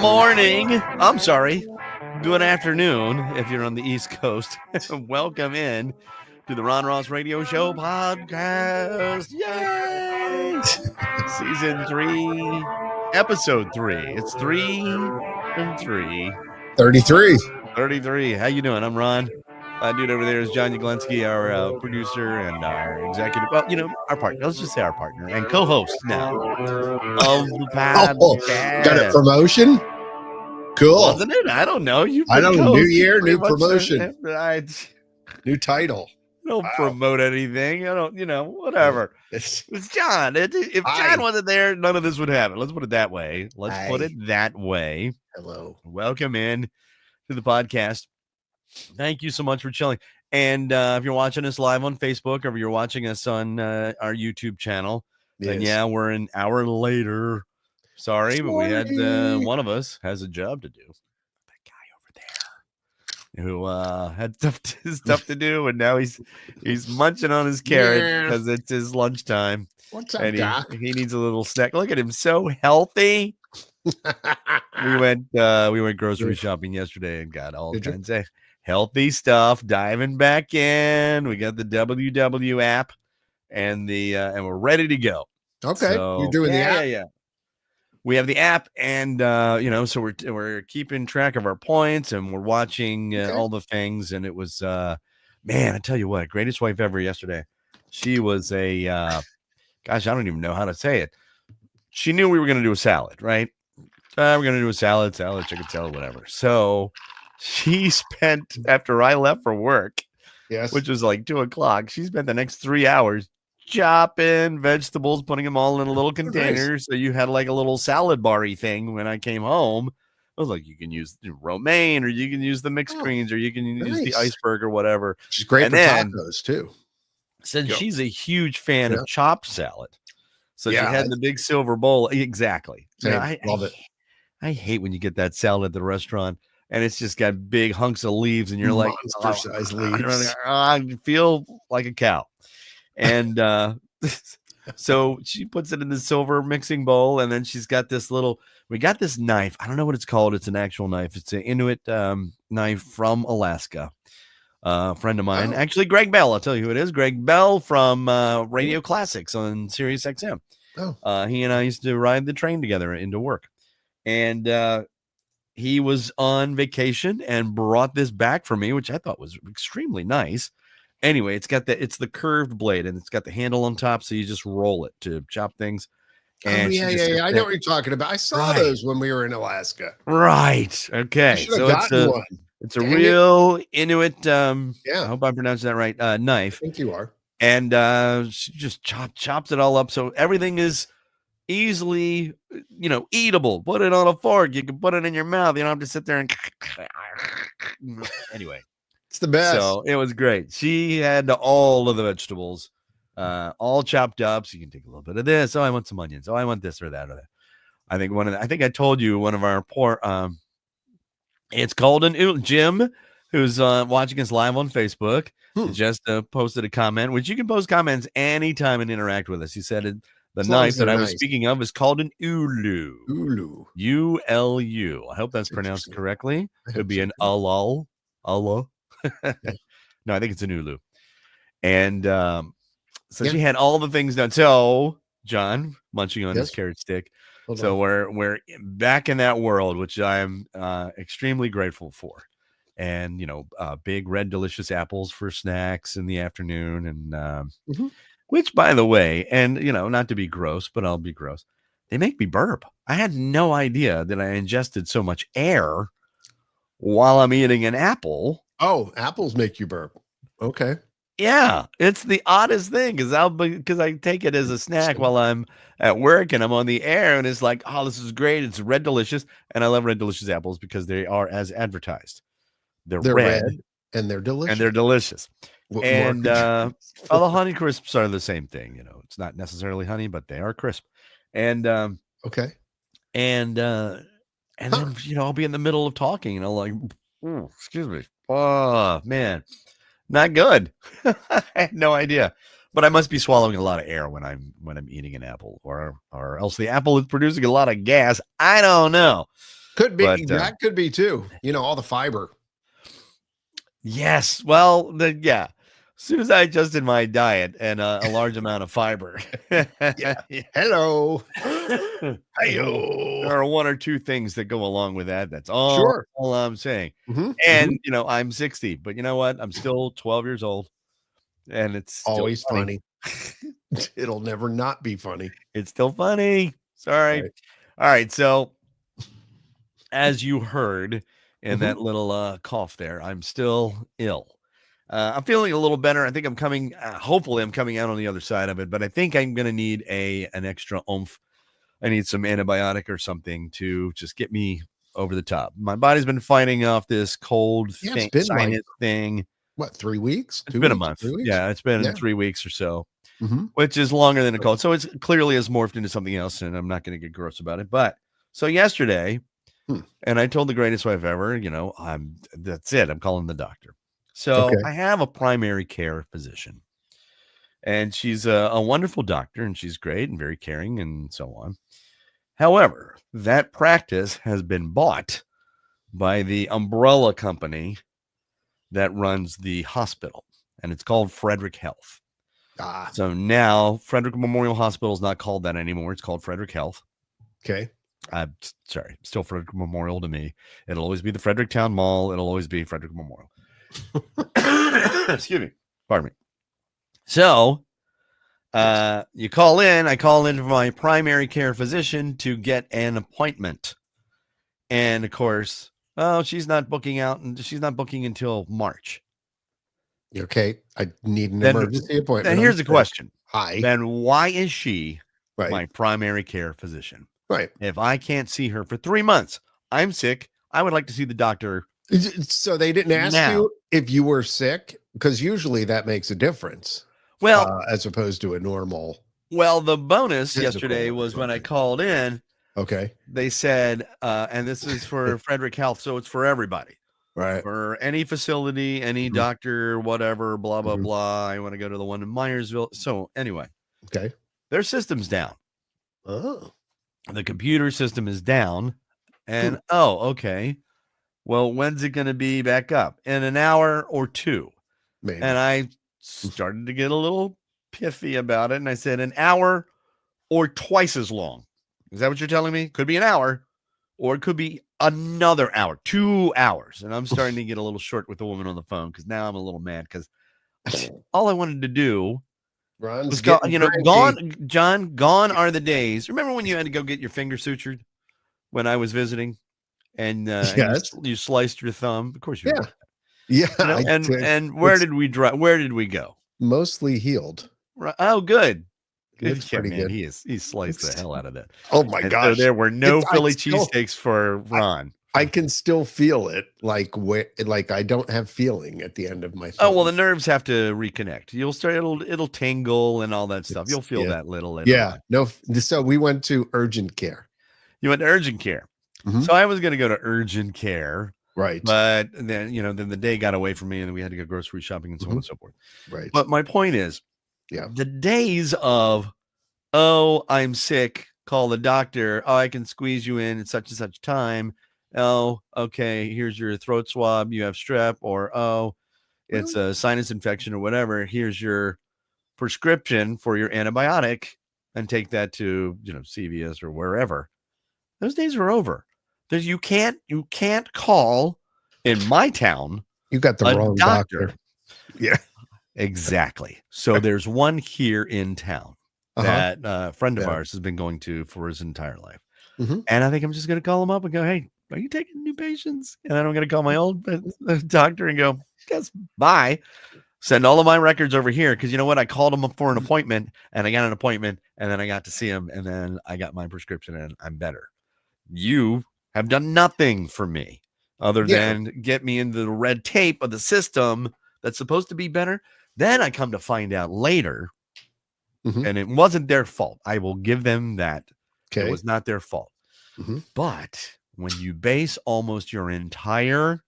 morning. I'm sorry. Good afternoon if you're on the East Coast. Welcome in to the Ron Ross Radio Show podcast. Yay! Season 3, episode 3. It's 3 and 3. 33. 33. How you doing? I'm Ron. Dude over there is John Uglenski, our producer and our executive. Well, our partner. Let's just say our partner and co-host now of the podcast. Got a promotion? Cool. Wasn't it? I don't know. I don't know. New year, new promotion. I New title. don't promote anything. I don't, whatever. It's John. If John wasn't there, none of this would happen. Let's put it that way. Hello. Welcome in to the podcast. Thank you so much for chilling. And if you're watching us live on Facebook or if you're watching us on our YouTube channel, then we're an hour later. Sorry, but we had one of us has a job to do. That guy over there who had stuff to do, and now he's munching on his carrot because it's his lunchtime. What's up, and Doc? he needs a little snack. Look at him, so healthy. We went grocery shopping yesterday and got all kinds of healthy stuff. Diving back in, we got the WW app and and we're ready to go. Okay, so, you're doing the app. Yeah. We have the app, and so we're keeping track of our points, and we're watching all the things. And it was, man, I tell you what, greatest wife ever yesterday. She was a, gosh, I don't even know how to say it. She knew we were going to do a salad, right? We're going to do a salad, chicken salad, whatever. So she spent, after I left for work, which was like 2:00, she spent the next 3 hours chopping vegetables, putting them all in a little container. Nice. So you had like a little salad bar-y thing. When I came home, I was like, you can use romaine, or you can use the mixed greens, or you can use the iceberg or whatever. She's great for tacos too. Since she's a huge fan of chopped salad, so she had the big silver bowl. Exactly. I love it. I hate when you get that salad at the restaurant and it's just got big hunks of leaves, and you're like, monster-sized leaves. I feel like a cow. And so she puts it in the silver mixing bowl, and then she's got we got this knife. I don't know what it's called. It's an actual knife. It's an Inuit knife from Alaska. A friend of mine, actually, Greg Bell. I'll tell you who it is. Greg Bell from Radio Classics on Sirius XM. He and I used to ride the train together into work. And he was on vacation and brought this back for me, which I thought was extremely nice. Anyway, it's the curved blade, and it's got the handle on top, so you just roll it to chop things. And I know what you're talking about. I saw those when we were in Alaska. Right. Okay. So it's a real Inuit. I hope I'm pronouncing that right. Knife. I think you are. And she just chops it all up, so everything is easily, eatable. Put it on a fork. You can put it in your mouth. You don't have to sit there and. Anyway. It's the best. So it was great. She had all of the vegetables, all chopped up. So you can take a little bit of this. Oh, I want some onions. Oh, I want this or that or that. I think I told you one of our it's called Jim, who's watching us live on Facebook, just posted a comment, which you can post comments anytime and interact with us. He said the knife that I was speaking of is called an ulu. U-L-U. I hope that's pronounced correctly. Could be an Allah. No, I think it's an ulu. And she had all the things done. So John munching on his carrot stick. So we're back in that world, which I'm extremely grateful for. And big red delicious apples for snacks in the afternoon, and which, by the way, and not to be gross, but I'll be gross, they make me burp. I had no idea that I ingested so much air while I'm eating an apple. Oh, apples make you burp. Okay. Yeah, it's the oddest thing because I take it as a snack while I'm at work and I'm on the air, and it's like, oh, this is great. It's red delicious, and I love red delicious apples because they are as advertised. They're red and they're delicious. And the Honey Crisps are the same thing. It's not necessarily honey, but they are crisp. And okay. And then I'll be in the middle of talking, and I'm like, excuse me. Oh man, not good. I had no idea. But I must be swallowing a lot of air when I'm eating an apple, or else the apple is producing a lot of gas. I don't know. Could be But, that could be too. All the fiber. Yes. Well, yeah. As soon as I adjusted my diet and a large amount of fiber. Yeah. Hello. There Hey-o. are one or two things that go along with that. That's all, Sure. all I'm saying. Mhm, And, mhm. I'm 60, but you know what? I'm still 12 years old, and it's still Always funny. funny. It'll never not be funny. It's still funny. Sorry. Right. All right. So, as you heard in Mhm. that little cough there, I'm still ill. I'm feeling a little better. I think I'm coming. Hopefully, I'm coming out on the other side of it. But I think I'm going to need an extra oomph. I need some antibiotic or something to just get me over the top. My body's been fighting off this cold Yeah, it's thing, been like, sinus thing. what, 3 weeks? It's 2 been a weeks? month. 3 weeks? Yeah, it's been Yeah. 3 weeks or so, Mhm. which is longer than a cold. So it's clearly has morphed into something else, and I'm not going to get gross about it. But so yesterday, Hmm. and I told the greatest wife ever, that's it. I'm calling the doctor. So Okay. I have a primary care physician, and she's a wonderful doctor, and she's great and very caring and so on. However, that practice has been bought by the umbrella company that runs the hospital, and it's called Frederick Health. Ah, So now Frederick Memorial Hospital is not called that anymore. It's called Frederick Health. okay. I'm sorry, still Frederick Memorial to me. It'll always be the Fredericktown Mall. It'll always be Frederick Memorial. Excuse me. Pardon me. So you call in. I call in for my primary care physician to get an appointment. And of course, she's not booking out, and she's not booking until March. Okay. I need an Then, emergency then appointment. here's I'm the sick. question. Hi. Then why is she Right. my primary care physician? Right. If I can't see her for 3 months, I'm sick. I would like to see the doctor So they didn't ask now. you if you were sick? Because usually that makes a difference, Well, as opposed to a normal the bonus physical yesterday or was when I something. called in, Okay. they said, and this is for Frederick Health, so it's for everybody, Right. for any facility, any Mhm, doctor, whatever, blah, blah, mhm. blah. I want to go to the one in Myersville. So anyway, Okay. their system's down. Oh. The computer system is down. Hmm. And okay. Well, when's it going to be back up? In an hour or two. And Maybe. I started to get a little pithy about it. And I said, an hour or twice as long. Is that what you're telling me? Could be an hour, or it could be another hour, 2 hours. And I'm starting to get a little short with the woman on the phone because now I'm a little mad because all I wanted to do Ron's was go, getting cranky. gone, John, gone are the days. Remember when you had to go get your finger sutured when I was visiting? And Yes. you sliced your thumb. Of course you Yeah. remember. Yeah. I did. And where It's did we drive? Where did we go? mostly healed. Oh, good. It's Yeah, pretty man, good. he sliced the It's hell out of that. Oh my And so gosh. there were no It's I Philly still cheesesteaks for I Ron. I can still feel it, like I don't have feeling at the end of my Oh, well, thumb. the nerves have to reconnect. You'll start it'll tingle and all that stuff. It's You'll feel yeah. that little later Yeah. on. No, so we went to urgent care. You went to urgent care. Mhm. So I was gonna go to urgent care, Right. but then, then the day got away from me and we had to go grocery shopping and so on Mhm. and so forth. Right. But my point is, Yeah. the days of, oh, I'm sick, call the doctor. Oh, I can squeeze you in at such and such time. Oh, okay, here's your throat swab. You have strep, or it's Really? a sinus infection or whatever. Here's your prescription for your antibiotic, and take that to, CVS or wherever. Those days are over. You can't call in my town You got the a wrong doctor. doctor. Yeah. Exactly. So there's one here in town Uh-huh. that a friend of Yeah. ours has been going to for his entire life. Mhm. And I think I'm just going to call him up and go, hey, are you taking new patients? And then I'm going to call my old doctor and go, guess bye. Send all of my records over here. Cause you know what? I called him up for an appointment and I got an appointment and then I got to see him and then I got my prescription and I'm better. You have done nothing for me other Yeah. than get me into the red tape of the system that's supposed to be better. Then I come to find out later, Mhm. and it wasn't their fault. I will give them that. It Okay. was not their fault. Mhm. But when you base almost your entire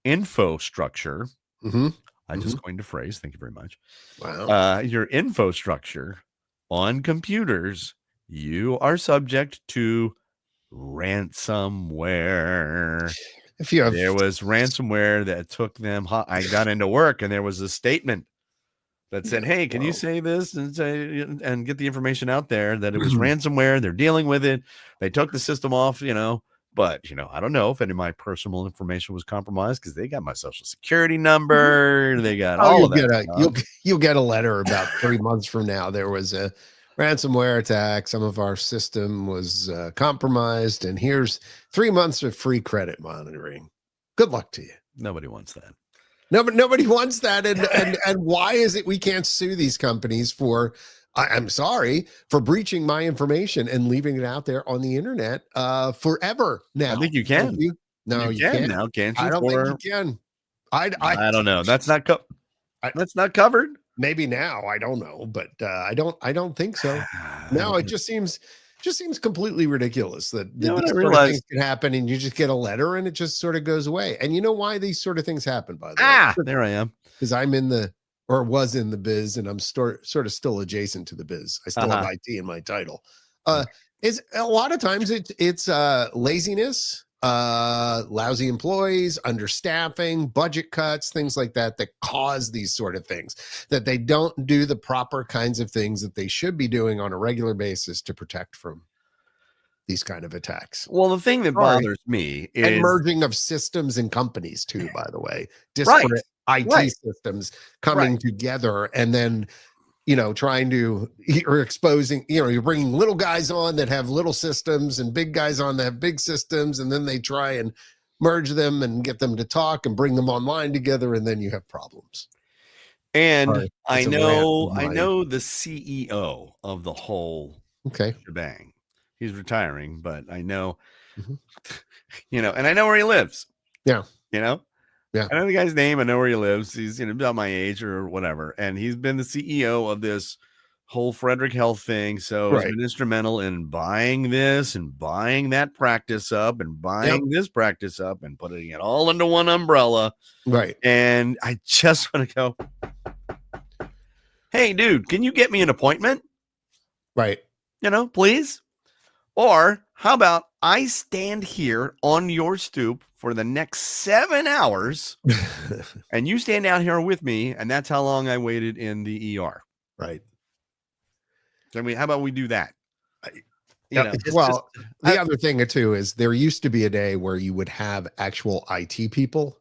info structure Mhm. I just coined a phrase. Thank you very much. Wow. Your infrastructure on computers, you are subject to ransomware. If you have, There was ransomware that took them. I got into work and there was a statement that said, "Hey, can you say this and say and get the information out there that it was ransomware? They're dealing with it. They took the system off, But I don't know if any of my personal information was compromised because they got my social security number. They got all of that. You'll get a letter about 3 months from now. There was a ransomware attack. Some of our system was compromised, and here's 3 months of free credit monitoring. Good luck to you. Nobody wants that. Nobody wants that. And why is it we can't sue these companies for? I'm sorry for breaching my information and leaving it out there on the internet forever. Now I think you can. No, you can't now, can't you? I don't think you can. I don't know. That's not that's not covered. Maybe now. I don't know, but I don't think so. No, it just seems completely ridiculous that these sort of things can happen and you just get a letter and it just sort of goes away. And you know why these sort of things happen, by the way? There I am. Because I'm was in the biz, and I'm sort of still adjacent to the biz. I still have IT in my title. Is a lot of times it's laziness, lousy employees, understaffing, budget cuts, things like that cause these sort of things, that they don't do the proper kinds of things that they should be doing on a regular basis to protect from these kind of attacks. Well, the thing that bothers me is and merging of systems and companies too, by the way, disparate IT systems coming together, and then trying to, or exposing, you're bringing little guys on that have little systems and big guys on that have big systems, and then they try and merge them and get them to talk and bring them online together, and then you have problems. And I know the CEO of the whole shebang. He's retiring, but I know, and I know where he lives. Yeah. I know the guy's name. I know where he lives. He's about my age or whatever. And he's been the CEO of this whole Frederick Health thing. So he's been instrumental in buying this and buying that practice up and buying this practice up and putting it all under one umbrella. Right. And I just want to go, hey, dude, can you get me an appointment? Right. Please. Or how about I stand here on your stoop for the next 7 hours and you stand out here with me, and that's how long I waited in the ER. Right. So, how about we do that? The other thing too is there used to be a day where you would have actual IT people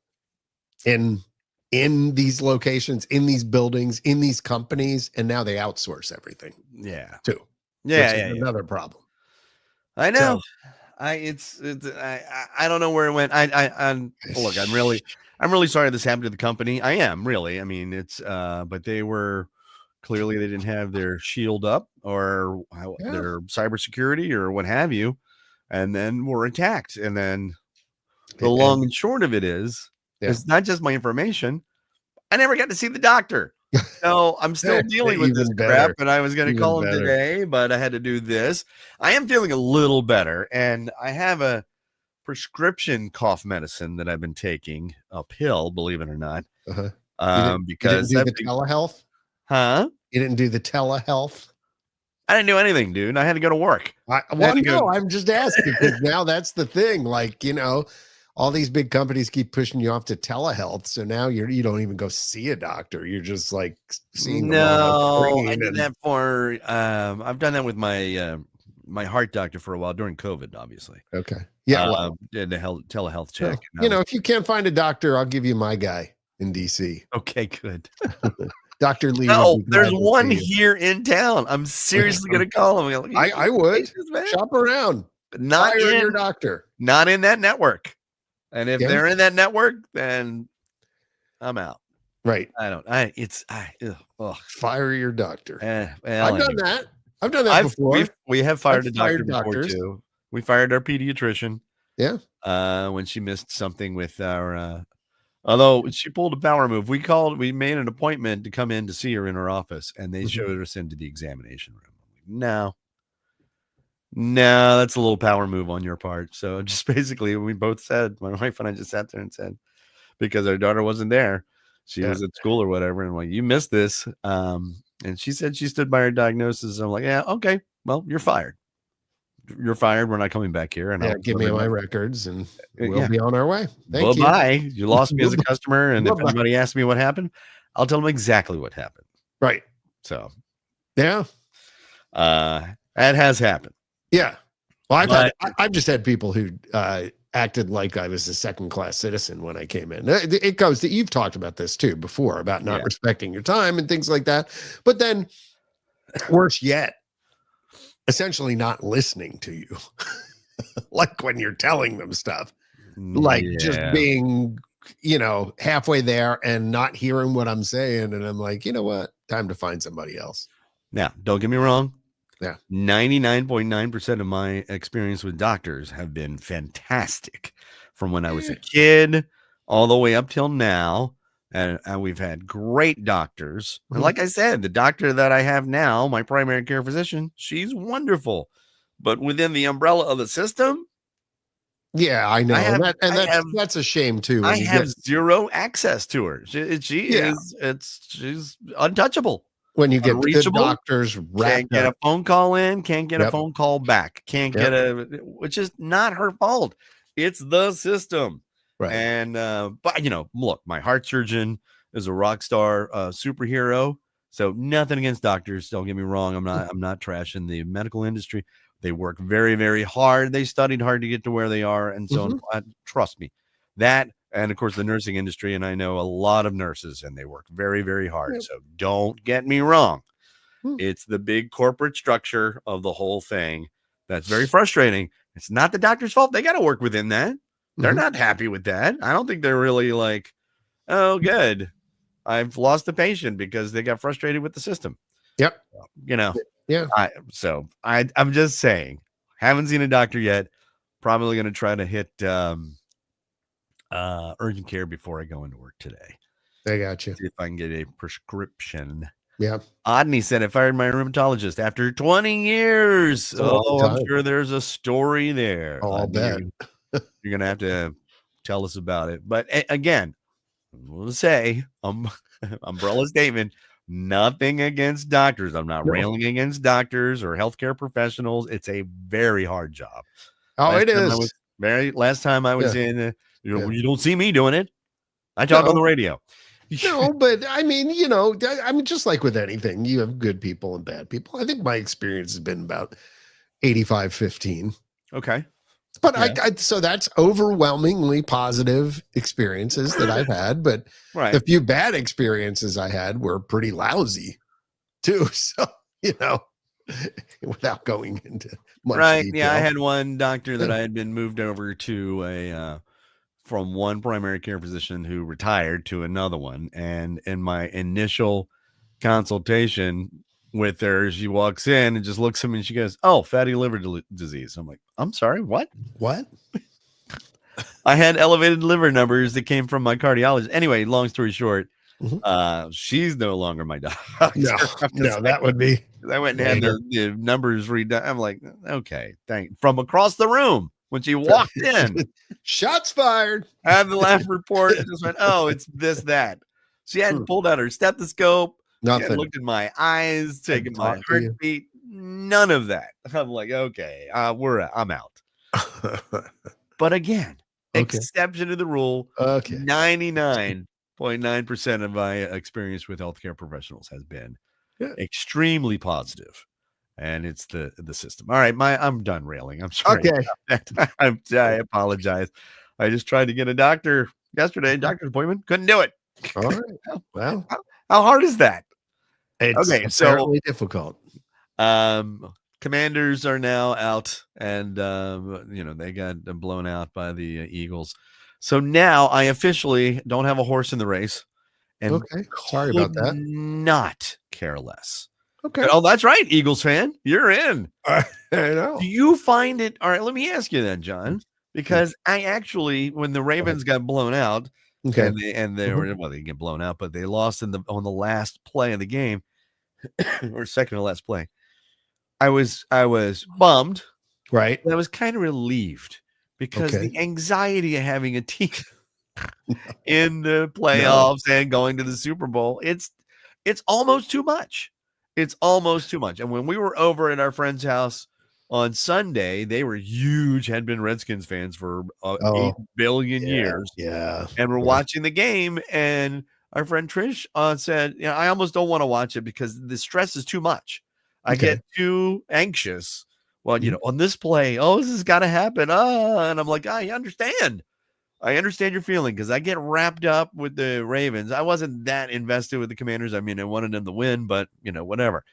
in these locations, in these buildings, in these companies, and now they outsource everything. Yeah. Too. Yeah. Another problem. I know. I don't know where it went. Look, I'm really sorry this happened to the company. I am really. I mean, it's but they didn't have their shield up or their cybersecurity or what have you, and then were attacked. And then the long and short of it is, it's not just my information. I never got to see the doctor. So I'm still dealing with this crap, and I was going to call him today, but I had to do this. I am feeling a little better, and I have a prescription cough medicine that I've been taking, a pill, believe it or not. Because you didn't do the telehealth? You didn't do the telehealth? I didn't do anything, dude. I had to go to work. I'm just asking because now that's the thing. Like, all these big companies keep pushing you off to telehealth. So now you don't even go see a doctor. You're just like seeing them on I did that for I've done that with my my heart doctor for a while during COVID, obviously. Okay. Yeah. Did the telehealth check. If you can't find a doctor, I'll give you my guy in DC. Okay, good. Dr. Lee. No, there's one here in town. I'm seriously gonna call him. I would shop around, but not in your doctor. Not in that network. And if they're in that network, then I'm out. Right. Fire your doctor. I've done that. I've done that before. We have fired a doctor before too. We fired our pediatrician. Yeah. When she missed something with our, although she pulled a power move, we made an appointment to come in to see her in her office, and they showed us into the examination room. No, that's a little power move on your part. So just basically, we both said, my wife and I just sat there and said, because our daughter wasn't there, She was at school or whatever, and I'm like, you missed this. And she said she stood by her diagnosis. I'm like, yeah, okay, well, you're fired. You're fired. We're not coming back here. And yeah, give me my records, and we'll be on our way. Thank you. Bye-bye. You lost me as a customer, and if anybody asks me what happened, I'll tell them exactly what happened. Right. So, yeah, that has happened. Yeah. Well, I've just had people who acted like I was a second-class citizen when I came in. It goes that you've talked about this too before about not respecting your time and things like that. But then, worse yet, essentially not listening to you, like when you're telling them stuff, like just being, halfway there and not hearing what I'm saying. And I'm like, you know what? Time to find somebody else. Now, don't get me wrong. Yeah. 99.9% of my experience with doctors have been fantastic from when I was a kid all the way up till now. And we've had great doctors. And like I said, the doctor that I have now, my primary care physician, she's wonderful. But within the umbrella of the system. Yeah, I know. That's a shame too. I have zero access to her. She's untouchable. When you get good doctors, can't get a phone call in, can't get a phone call back, can't get which is not her fault. It's the system. Right. And, but look, my heart surgeon is a rock star superhero. So nothing against doctors. Don't get me wrong. I'm not trashing the medical industry. They work very, very hard. They studied hard to get to where they are. And so trust me, that. And of course, the nursing industry, and I know a lot of nurses, and they work very, very hard. So don't get me wrong. It's the big corporate structure of the whole thing that's very frustrating. It's not the doctor's fault. They got to work within that. They're not happy with that. I don't think they're really like, oh, good. I've lost the patient because they got frustrated with the system. Yep. Yeah. I'm just saying, haven't seen a doctor yet. Probably going to try to hit urgent care before I go into work today. I got you. See if I can get a prescription. Yeah. Odney said I fired my rheumatologist after 20 years. I'm sure there's a story there. Oh, I'll bet. You're going to have to tell us about it. But again, we'll say umbrella statement, nothing against doctors. I'm not railing against doctors or healthcare professionals. It's a very hard job. It is. Last time I was in, you don't see me doing it. I talk on the radio. No, but I mean, just like with anything, you have good people and bad people. I think my experience has been about 85-15. Okay. But so that's overwhelmingly positive experiences that I've had. But the few bad experiences I had were pretty lousy too. So, without going into much detail. Yeah, I had one doctor that I had been moved over to from one primary care physician who retired to another one. And in my initial consultation with her, she walks in and just looks at me and she goes, "Oh, fatty liver disease." I'm like, "I'm sorry, what?" I had elevated liver numbers that came from my cardiologist. Anyway, long story short, she's no longer my doctor. No, that would be. I went and had the numbers redone. I'm like, okay, from across the room when she walked in. Shots fired. I had the lab report and just went, oh, it's this, that. She hadn't pulled out her stethoscope. Nothing. Looked in my eyes, taken my heartbeat. None of that. I'm like, okay, I'm out. But again, exception to the rule. Okay. 99.9% of my experience with healthcare professionals has been extremely positive. And it's the system. All right, I'm done railing. I'm sorry. Okay. I apologize. I just tried to get a doctor yesterday, doctor's appointment. Couldn't do it. All right. Well, how hard is that? It's apparently difficult. Commanders are now out, and they got blown out by the Eagles. So now I officially don't have a horse in the race. And sorry about that. Not care less. Okay. Oh, that's right, Eagles fan. You're in. I know. Do you find it? All right, let me ask you then, John, because I actually, when the Ravens got blown out, and they were they get blown out, but they lost on the last play of the game, or second to last play. I was bummed, right? But I was kind of relieved because the anxiety of having a team in the playoffs and going to the Super Bowl. It's almost too much. It's almost too much. And when we were over at our friend's house on Sunday, they were huge, had been Redskins fans for 8 billion years. Yeah. And we're watching the game, and our friend Trish said, I almost don't want to watch it because the stress is too much. I get too anxious. Well, on this play, this has got to happen. And I'm like, I understand your feeling because I get wrapped up with the Ravens. I wasn't that invested with the Commanders. I mean, I wanted them to win, but whatever.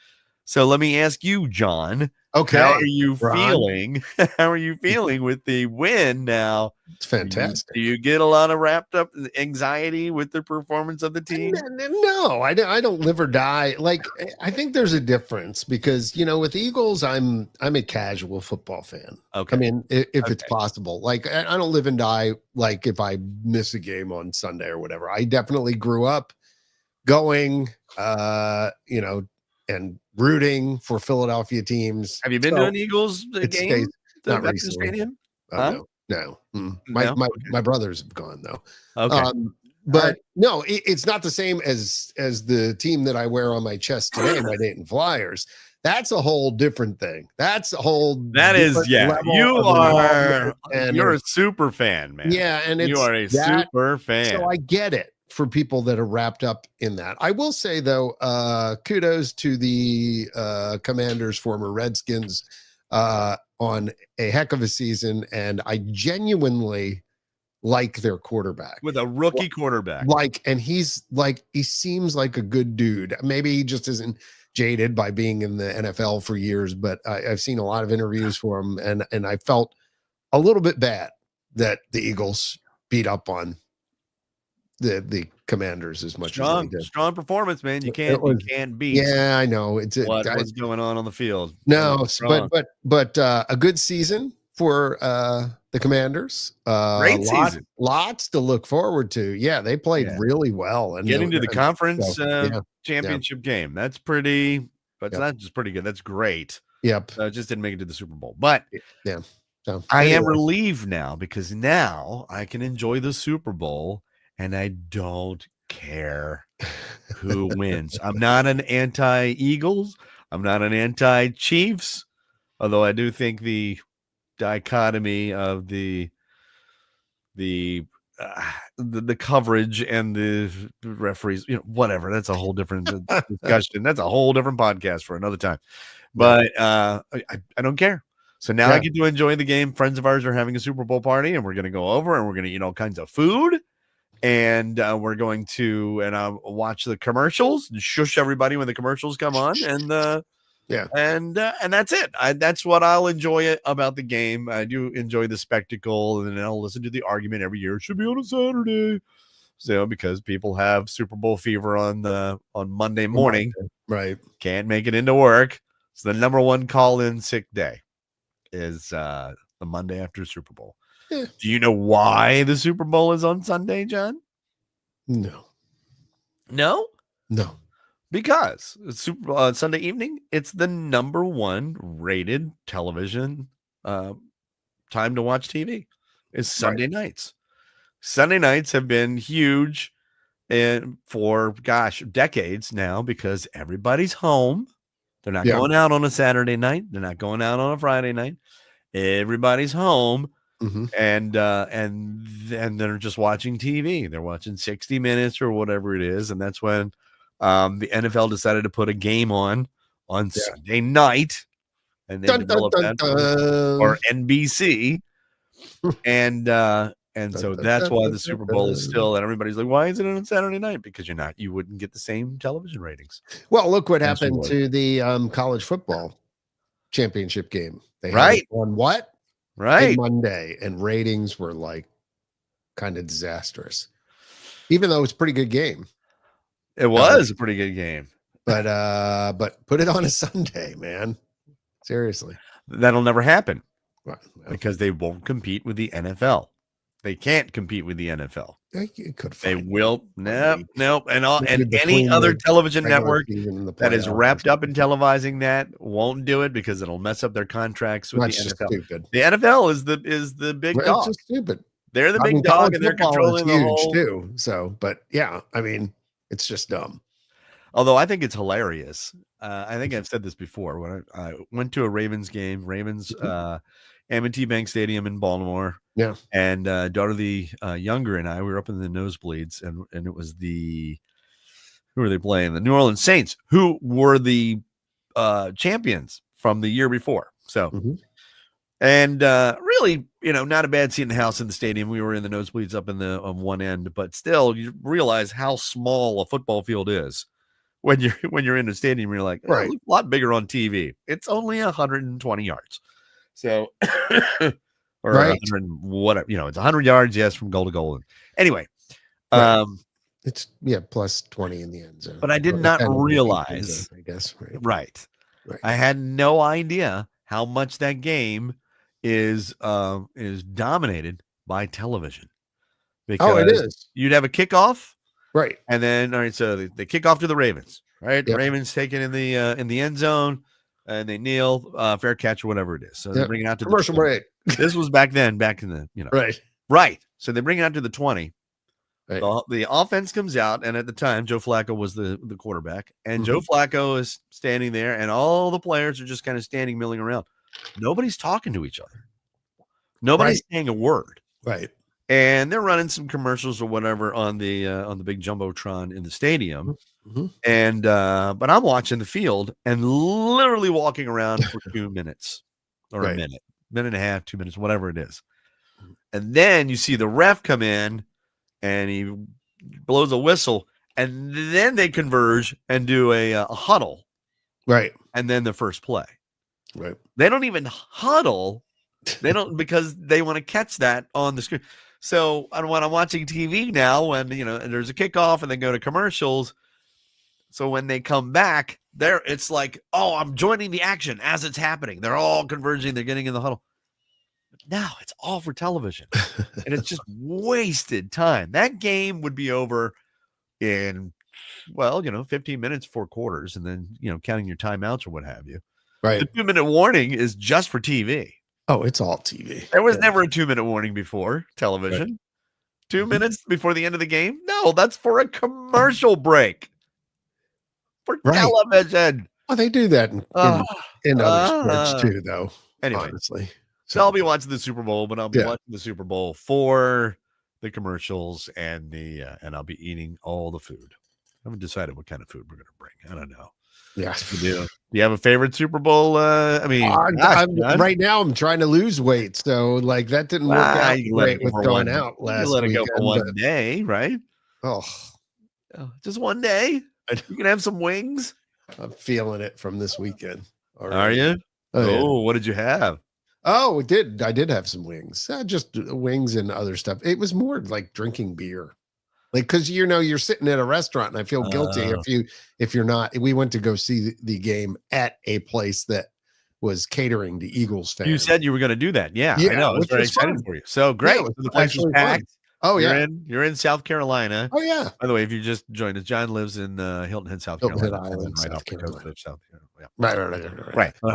So let me ask you, John. Okay. How are you feeling? How are you feeling with the win now? It's fantastic. Do you get a lot of wrapped up anxiety with the performance of the team? No, I don't live or die. Like, I think there's a difference because, with Eagles, I'm a casual football fan. Okay. I mean, if it's possible, like I don't live and die. Like if I miss a game on Sunday or whatever, I definitely grew up going, and rooting for Philadelphia teams. Have you been to an Eagles game? Not recently. Stadium? No. My brothers have gone though. Okay. But no, it's not the same as the team that I wear on my chest today, my Dayton Flyers. That's a whole different thing. You're a super fan, man. Yeah, and you are a super fan. So I get it for people that are wrapped up in that. I will say though, kudos to the Commanders, former Redskins, on a heck of a season, and I genuinely like their quarterback. With a rookie quarterback. And he seems like a good dude. Maybe he just isn't jaded by being in the NFL for years, but I've seen a lot of interviews for him, and I felt a little bit bad that the Eagles beat up on the Commanders as much as they did. Strong performance, man. You can't beat. Yeah, I know. What's going on the field. No, but a good season for the Commanders. Great season. Lots to look forward to. Yeah, they played really well. And getting to the conference championship game. That's pretty, but it's not just pretty good. That's great. Yep. Just didn't make it to the Super Bowl. But so, I am relieved now because now I can enjoy the Super Bowl and I don't care who wins. I'm not an anti-Eagles. I'm not an anti-Chiefs, although I do think the dichotomy of the coverage and the referees, whatever. That's a whole different discussion. That's a whole different podcast for another time. But I don't care. So now I get to enjoy the game. Friends of ours are having a Super Bowl party, and we're going to go over and we're going to eat all kinds of food. And we're going to watch the commercials and shush everybody when the commercials come on. And and that's it. That's what I'll enjoy about the game. I do enjoy the spectacle, and then I'll listen to the argument every year. It should be on a Saturday, so because people have Super Bowl fever on Monday morning, right? Can't make it into work. So the number one call-in sick day is the Monday after Super Bowl. Yeah. Do you know why the Super Bowl is on Sunday, John? No. Because it's Sunday evening, it's the number one rated television time to watch TV. Is Sunday nights. Sunday nights have been huge and for decades now because everybody's home. They're not going out on a Saturday night. They're not going out on a Friday night. Everybody's home. Mm-hmm. And they're just watching TV. They're watching 60 Minutes or whatever it is, and that's when the NFL decided to put a game on Sunday night, and they developed that or NBC, and so that's why the Super Bowl is still. And everybody's like, "Why isn't it on Saturday night?" Because you wouldn't get the same television ratings. Well, look what happened to the college football championship game. They had it on what? Right. Monday, and ratings were like kind of disastrous, even though it's a pretty good game. It was a pretty good game, but put it on a Sunday, man. Seriously, that'll never happen because they won't compete with the NFL. They can't compete with the NFL. They will. Nope. And any other television network that is wrapped up in televising that won't do it because it'll mess up their contracts with the NFL. Stupid. The NFL is the big dog. It's just stupid. They're the I big mean, dog, college and they're football is controlling the huge whole. too. So, but yeah, I mean, it's just dumb. Although I think it's hilarious. I think I've said this before. When I went to a Ravens game, Ravens M&T Bank Stadium in Baltimore. Yeah. And daughter the younger and I, we were up in the nosebleeds, and it was who were they playing? The New Orleans Saints, who were the champions from the year before. So, and really, not a bad seat in the house in the stadium. We were in the nosebleeds up on one end, but still, you realize how small a football field is when you're in the stadium. You're like, right, it looks a lot bigger on TV. It's only 120 yards. So, or right, 100 whatever, it's 100 yards, yes, from goal to goal. Anyway, right. It's plus 20 in the end zone. But I did not realize, I guess, right. I had no idea how much that game is dominated by television. Because it is. You'd have a kickoff, right, and then all right, so they kick off to the Ravens, right? Yep. Ravens taken in the end zone, and they kneel, fair catch or whatever it is. So they bring it out to commercial break. This was back in the right. So they bring it out to the 20. Right. The offense comes out, and at the time, Joe Flacco was the quarterback, and Joe Flacco is standing there, and all the players are just kind of standing, milling around. Nobody's talking to each other. Nobody's saying a word. Right. And they're running some commercials or whatever on the big jumbotron in the stadium. And but I'm watching the field and literally walking around for 2 minutes or a minute and a half, 2 minutes, whatever it is. And then you see the ref come in and he blows a whistle, and then they converge and do a huddle. Right. And then the first play. Right. They don't even huddle. They don't, because they want to catch that on the screen. So when I'm watching TV now, when there's a kickoff and they go to commercials. So when they come back, it's like, oh, I'm joining the action as it's happening. They're all converging. They're getting in the huddle. Now it's all for television, and it's just wasted time. That game would be over in 15 minutes, 4 quarters, and then counting your timeouts or what have you. Right. The 2-minute warning is just for TV. Oh, it's all TV. There was never a 2-minute warning before television. Right. 2 minutes before the end of the game? No, that's for a commercial break. For television. Well, they do that in other sports too, though. Anyway, honestly. So I'll be watching the Super Bowl, but I'll be watching the Super Bowl for the commercials and and I'll be eating all the food. I haven't decided what kind of food we're going to bring. I don't know. Yeah. Do you have a favorite Super Bowl? Right now I'm trying to lose weight, so like that didn't work out great with going out last week. Let it go for one day, right? Oh, just one day. You can have some wings. I'm feeling it from this weekend. Are you? Oh, what did you have? Oh, I did have some wings. Just wings and other stuff. It was more like drinking beer. Like, because you're sitting at a restaurant, and I feel guilty if you're not. We went to go see the game at a place that was catering to Eagles fans. You said you were going to do that. Yeah, I know. I was very excited for you. So great. So the place was packed. Oh, you're in South Carolina. Oh, yeah. By the way, if you just joined us, John lives in Hilton Head, South Carolina. Hilton Head Island, South Carolina. Right. All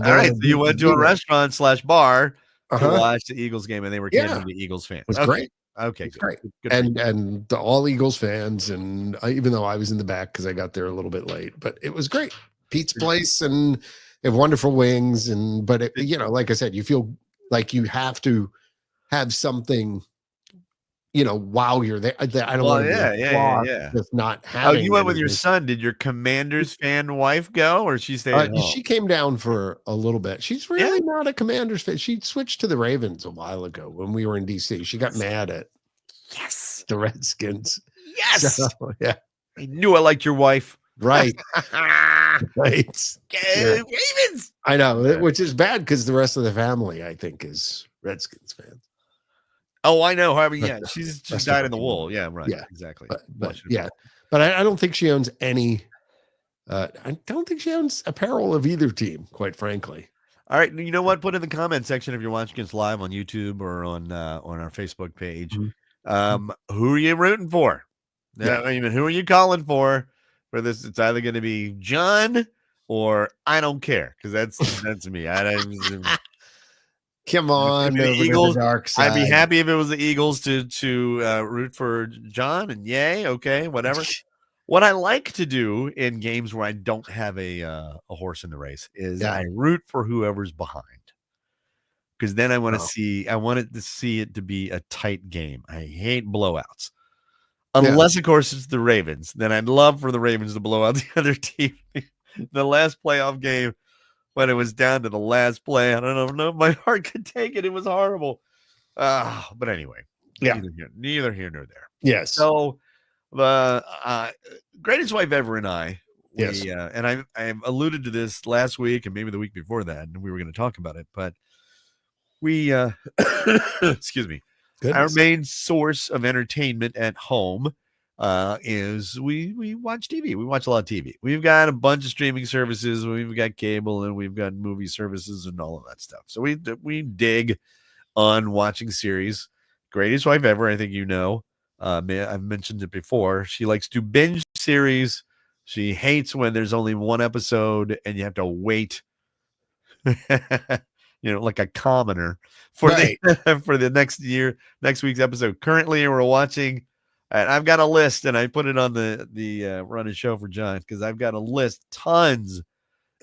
right. So you went to a restaurant / bar to watch the Eagles game, and they were catering to Eagles fans. It was great. Okay, great. And all Eagles fans, and even though I was in the back because I got there a little bit late, but it was great. Pete's Place, and they have wonderful wings, but like I said, you feel like you have to have something, while you're there. I don't want to just not having. Oh, you went with your son. Did your Commanders fan wife go, or she stayed at home? She came down for a little bit. She's really not a Commanders fan. She switched to the Ravens a while ago when we were in DC. She got mad at the Redskins. Yes. So, yeah. I knew I liked your wife. Right. Right. Ravens. I know, which is bad because the rest of the family, I think, is Redskins fans. Oh, I know. Harvey. Yeah, she's dyed in the wool. Yeah, right. Yeah, exactly. But I don't think she owns any. I don't think she owns apparel of either team, quite frankly. All right, you know what? Put in the comment section if you're watching us live on YouTube or on our Facebook page. Who are you rooting for? I mean, who are you calling for this? It's either going to be John or I don't care, because that's me. Come on, the over to Eagles. the dark side. I'd be happy if it was the Eagles to root for John, and yay, okay, whatever. What I like to do in games where I don't have a horse in the race is I root for whoever's behind, because then I want to see. I want it to see it to be a tight game. I hate blowouts, unless of course it's the Ravens. Then I'd love for the Ravens to blow out the other team. The last playoff game, when it was down to the last play, I don't know if my heart could take it. It was horrible. But anyway, neither here nor there. Yes. So the Greatest Wife Ever and I, and I alluded to this last week and maybe the week before that, and we were going to talk about it, but we excuse me. Goodness. Our main source of entertainment at home is we watch TV. We watch a lot of TV. We've got a bunch of streaming services. We've got cable and we've got movie services and all of that stuff. So we dig on watching series. Greatest Wife Ever, I think you know. I've mentioned it before. She likes to binge series. She hates when there's only one episode and you have to wait. Like a commoner for the next week's episode. Currently, we're watching. And I've got a list, and I put it on the Run and Show for John because I've got a list, tons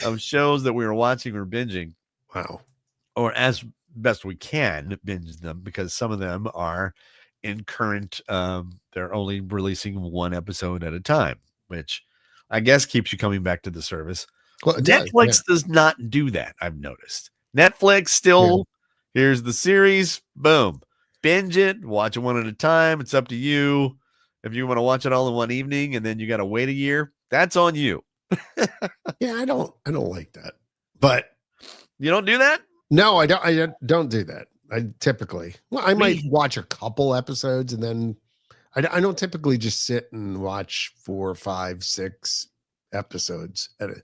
of shows that we were watching or binging. Wow. Or as best we can binge them, because some of them are in current. They're only releasing one episode at a time, which I guess keeps you coming back to the service. Well, Netflix does not do that, I've noticed. Netflix still, here's the series, boom. Binge it, watch it one at a time. It's up to you. If you want to watch it all in one evening and then you got to wait a year, that's on you. I don't like that. But you don't do that? No, I don't do that. I typically, I might watch a couple episodes and then I don't typically just sit and watch 4, 5, 6 episodes at a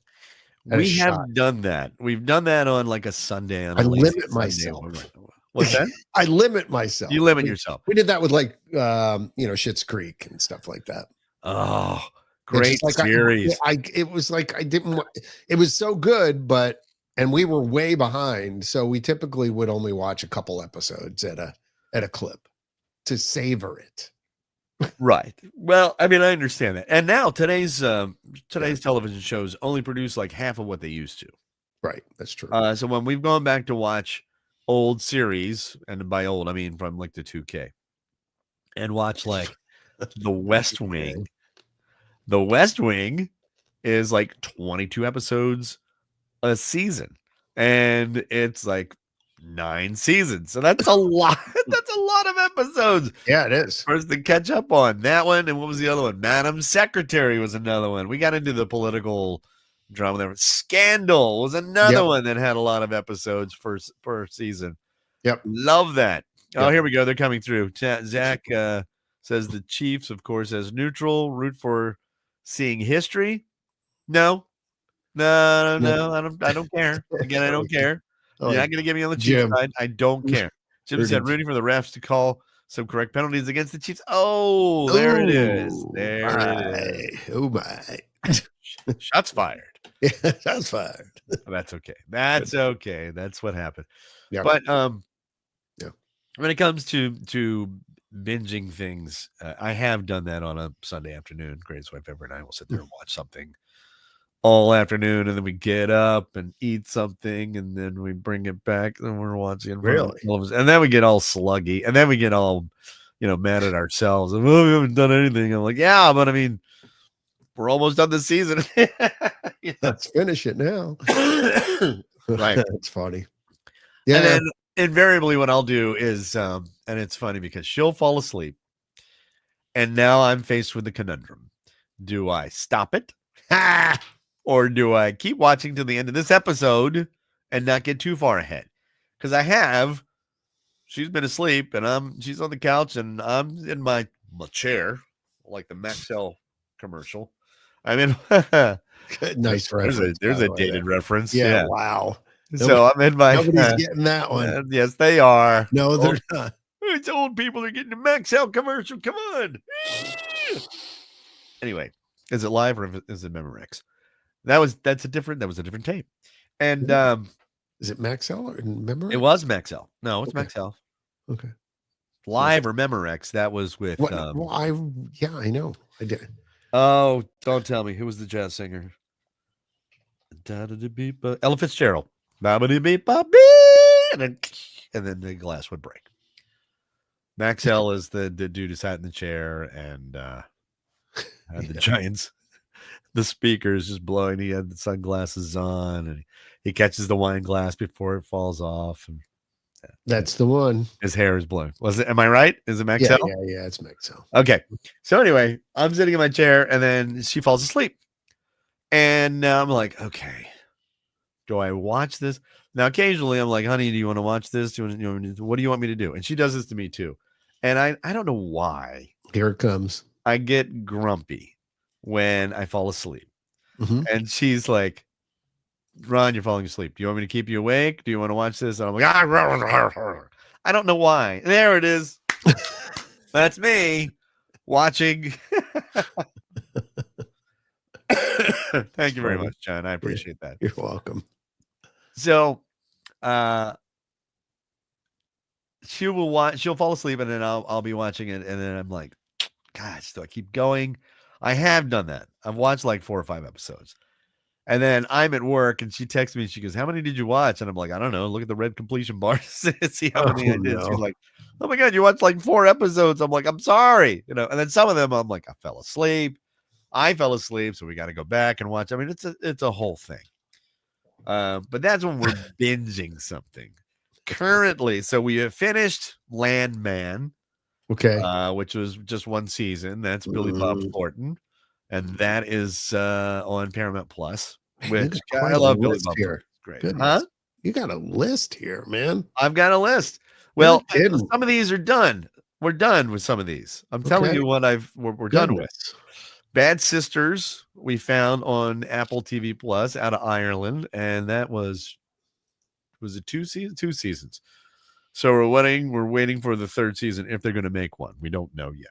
We have done that. We've done that on like a Sunday. I limit myself. What's that? I limit myself. You limit yourself. We did that with like, Schitt's Creek and stuff like that. Oh, great series. It was like, it was so good, and we were way behind. So we typically would only watch a couple episodes at a clip to savor it. Right. Well, I mean, I understand that. And now today's television shows only produce like half of what they used to. Right. That's true. So when we've gone back to watch old series, and by old, I mean from like the 2K, and watch like The West Wing. The West Wing is like 22 episodes a season, and it's like 9 seasons. So that's a lot. That's a lot of episodes. Yeah, it is. For us to catch up on that one. And what was the other one? Madam Secretary was another one. We got into the political drama there. Scandal was another one that had a lot of episodes per season. Yep. Love that. Oh, here we go. They're coming through. Zach says the Chiefs, of course, as neutral. Root for seeing history. No. I don't care. Again, I don't care. You're not going to get me on the Chiefs side. I don't care. Jim said rooting for the refs to call some correct penalties against the Chiefs. Oh, there it is. There it is. Oh, my. Shots fired. Yeah, shots fired. That's okay. That's okay. That's what happened. Yeah. But when it comes to binging things, I have done that on a Sunday afternoon. Greatest Wife Ever and I will sit there and watch something all afternoon, and then we get up and eat something, and then we bring it back, and we're watching television, and then we get all sluggy, and then we get all mad at ourselves, and we haven't done anything. I'm like, yeah, but I mean, we're almost done this season. Let's finish it now. Right. That's funny. Yeah. And then invariably what I'll do is and it's funny because she'll fall asleep, and now I'm faced with the conundrum. Do I stop it? Or do I keep watching to the end of this episode and not get too far ahead? Because she's been asleep, and she's on the couch, and I'm in my chair, like the Maxell commercial. I mean, nice reference. There's a dated reference. Yeah. Wow. So I'm in my. Nobody's getting that one. Yes, they are. No, they're not. It's old people are getting the Maxell commercial. Come on. Anyway, is it live or is it Memorex? That was a different tape. And Is it Maxell or Memorex? It was Maxell. No, it's Okay. Maxell. Okay. Live or Memorex. That was with. What? Well, I know. I did. Oh, don't tell me. Who was the jazz singer? Ella Fitzgerald. And then the glass would break. Maxell is the dude who sat in the chair and had the Giants. The speakers just blowing. He had the sunglasses on, and he catches the wine glass before it falls off. And that's the one. His hair is blowing. Was it? Am I right? Is it Maxell? Yeah, it's Maxell. Okay. So anyway, I'm sitting in my chair, and then she falls asleep, and I'm like, okay, do I watch this? Now, occasionally, I'm like, honey, do you want to watch this? What do you want me to do? And she does this to me too, and I don't know why. Here it comes. I get grumpy when I fall asleep, mm-hmm. and she's like, Ron, you're falling asleep. Do you want me to keep you awake? Do you want to watch this? And I'm like, I don't know why. There it is. That's me watching. Thank you very much, John. I appreciate that. You're welcome. So, she'll fall asleep, and then I'll be watching it, and then I'm like, gosh, do I keep going? I have done that. I've watched like 4 or 5 episodes. And then I'm at work, and she texts me, and she goes, how many did you watch? And I'm like, I don't know. Look at the red completion bar. See how many I did. No. She's like, oh my God, you watched like 4 episodes. I'm like, I'm sorry. And then some of them, I'm like, I fell asleep. So we got to go back and watch. I mean, it's a whole thing. But that's when we're binging something. Currently, so we have finished Landman. Okay. Which was just 1 season. That's Billy Bob Thornton. And that is on Paramount Plus, which I love Billy Bob here. Great. Goodness. Huh? You got a list here, man. I've got a list. Well, some of these are done. We're done with some of these. I'm telling you what we're done with. Bad Sisters we found on Apple TV Plus out of Ireland, and that was it 2 seasons? 2 seasons. So we're waiting for the 3rd season if they're going to make one. We don't know yet.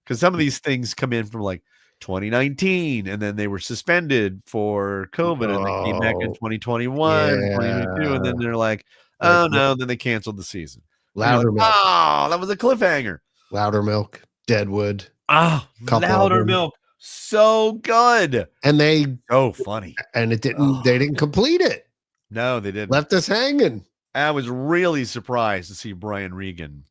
Because some of these things come in from like 2019, and then they were suspended for COVID, and they came back in 2021, 2022, and then they're like, oh no, then they canceled the season. Loudermilk. Oh, that was a cliffhanger. Loudermilk, Deadwood. Oh, Loudermilk. So good. And they so funny. And they didn't complete it. No, they didn't. Left us hanging. I was really surprised to see Brian Regan,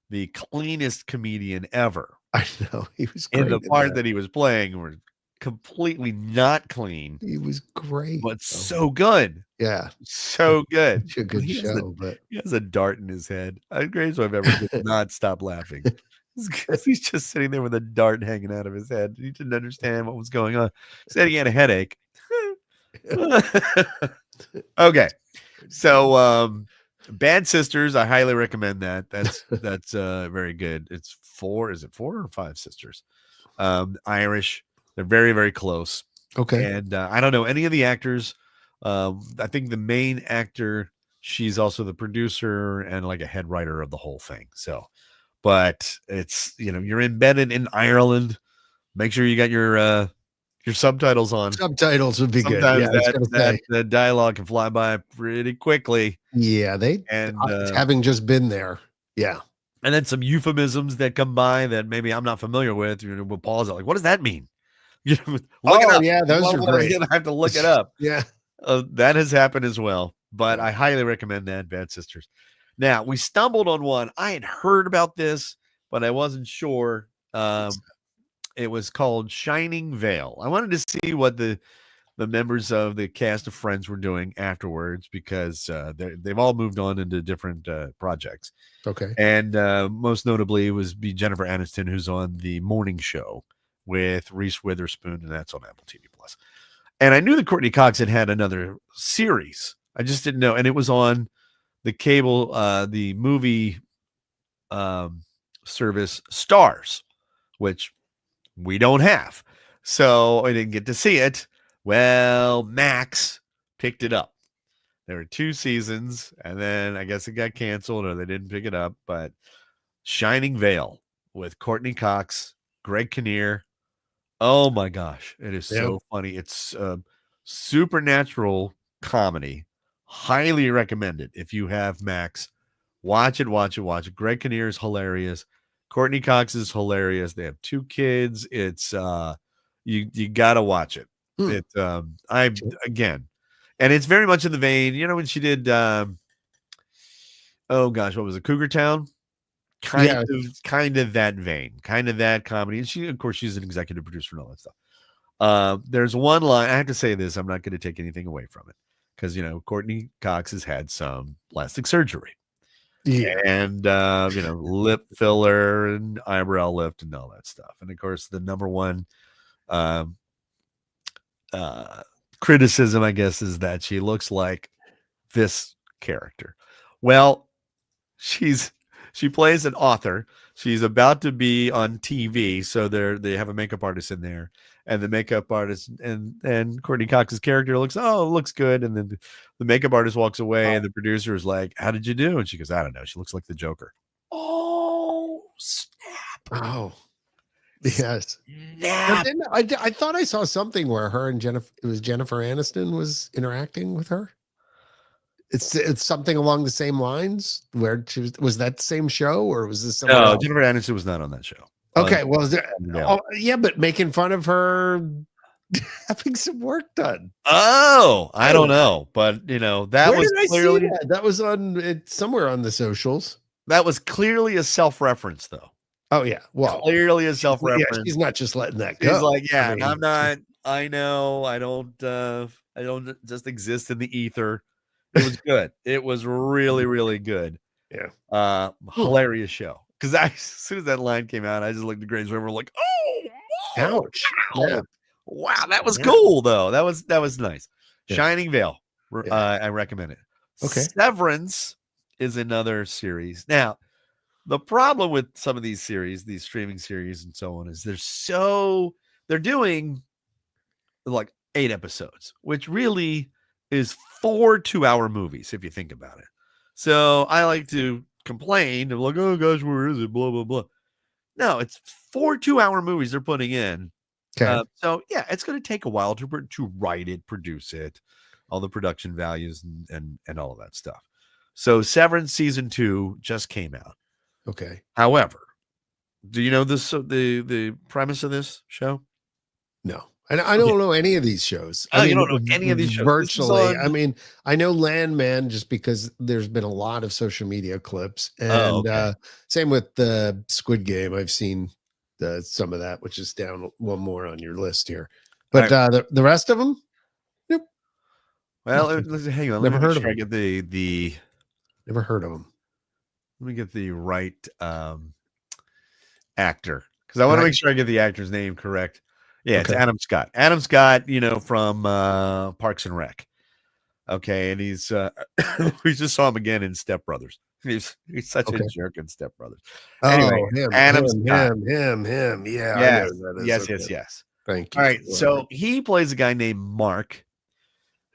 the cleanest comedian ever. I know. He was great. In the part that he was playing were completely not clean. He was great. But so good. Yeah. So good. It's a good show. He has a dart in his head. The greatest I've ever did not stop laughing. He's just sitting there with a dart hanging out of his head. He didn't understand what was going on. He said he had a headache. Okay. So Bad Sisters, I highly recommend that. That's very good. It's 4. Is it 4 or 5 sisters? Irish. They're very, very close. Okay. And I don't know any of the actors. I think the main actor, she's also the producer and like a head writer of the whole thing. So, but it's, you're embedded in Ireland. Make sure you got your subtitles on. Subtitles would be good. Yeah, the dialogue can fly by pretty quickly. Yeah, having just been there. Yeah. And then some euphemisms that come by that maybe I'm not familiar with. We'll pause it. Like, what does that mean? Look it up. Yeah, those are great. I have to look it up. Yeah. That has happened as well. But I highly recommend that, Bad Sisters. Now, we stumbled on one. I had heard about this, but I wasn't sure. It was called Shining Vale. I wanted to see what the members of the cast of Friends were doing afterwards, because they've all moved on into different projects. Okay. And most notably, it was Jennifer Aniston, who's on the morning show with Reese Witherspoon, and that's on Apple TV Plus. And I knew that Courtney Cox had another series. I just didn't know. And it was on the cable, the movie service Stars, which we don't have. So I didn't get to see it. Well, Max picked it up. There were 2 seasons, and then I guess it got canceled or they didn't pick it up. But Shining Vale with Courtney Cox, Greg Kinnear. Oh my gosh, it is so funny. It's supernatural comedy, Highly recommend it. If you have Max, watch it. Greg Kinnear is hilarious. Courtney Cox is hilarious. They have 2 kids. It's you gotta watch it. It's again, and it's very much in the vein, when she did oh gosh, what was it? Cougar Town? Kind of that vein, kind of that comedy. And she's an executive producer and all that stuff. There's one line, I have to say this, I'm not going to take anything away from it, because Courtney Cox has had some plastic surgery. Yeah. And lip filler and eyebrow lift and all that stuff. And of course, the number one criticism, I guess, is that she looks like this character. Well, she plays an author. She's about to be on TV, so they have a makeup artist in there, and the makeup artist and Courtney Cox's character looks good, and then the makeup artist walks away, and the producer is like, "How did you do?" And she goes, "I don't know. She looks like the Joker." Oh snap! Oh yes. But then I thought I saw something where her and Jennifer Aniston was interacting with her. It's something along the same lines where was that the same show, or was this something else? Jennifer Aniston was not on that show. Okay, well, but making fun of her having some work done. Oh, I don't know, but that was clearly that was on somewhere on the socials. That was clearly a self-reference, though. Oh yeah, well, clearly a self-reference. Yeah, she's not just letting that go. She's like, yeah, I'm not. I know. I don't just exist in the ether. It was good. It was really, really good. Yeah. Hilarious show. Because as soon as that line came out, I just looked at Grace River like, oh, ouch. Wow. Yeah. Wow, that was cool though. That was nice. Yeah. Shining Vale. I recommend it. Okay. Severance is another series. Now, the problem with some of these series, these streaming series and so on, is they're doing like 8 episodes, which really is 4 2-hour movies if you think about it. So I like to complain. I'm like, oh gosh, where is it? Blah blah blah. No, it's 4 2-hour movies they're putting in. Okay. So yeah, it's going to take a while to write it, produce it, all the production values and all of that stuff. So Severance season 2 just came out. Okay. However, do you know this the premise of this show? No. And I don't know any of these shows. You don't know any of these shows? Virtually. I mean, I know Landman just because there's been a lot of social media clips. And same with the Squid Game. I've seen some of that, which is down one more on your list here. But the rest of them? Yep. Well, hang on. Never heard of them. Get the Never heard of them. Let me get the right actor, because I want to make sure I get the actor's name correct. Yeah, it's Adam Scott. Adam Scott, from Parks and Rec. Okay, and he's we just saw him again in Step Brothers. He's such a jerk in Step Brothers. Anyway, Adam Scott. Him. Yeah. Yes. Thank you. All right, so he plays a guy named Mark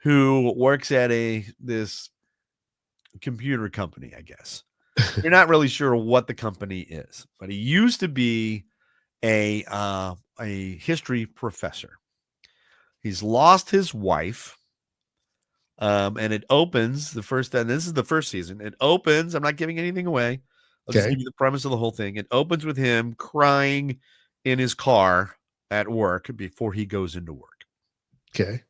who works at this computer company, I guess. You're not really sure what the company is, but he used to be a history professor. He's lost his wife, and it opens and this is the first season. It opens. I'm not giving anything away. I'll just give you the premise of the whole thing. It opens with him crying in his car at work before he goes into work. Okay.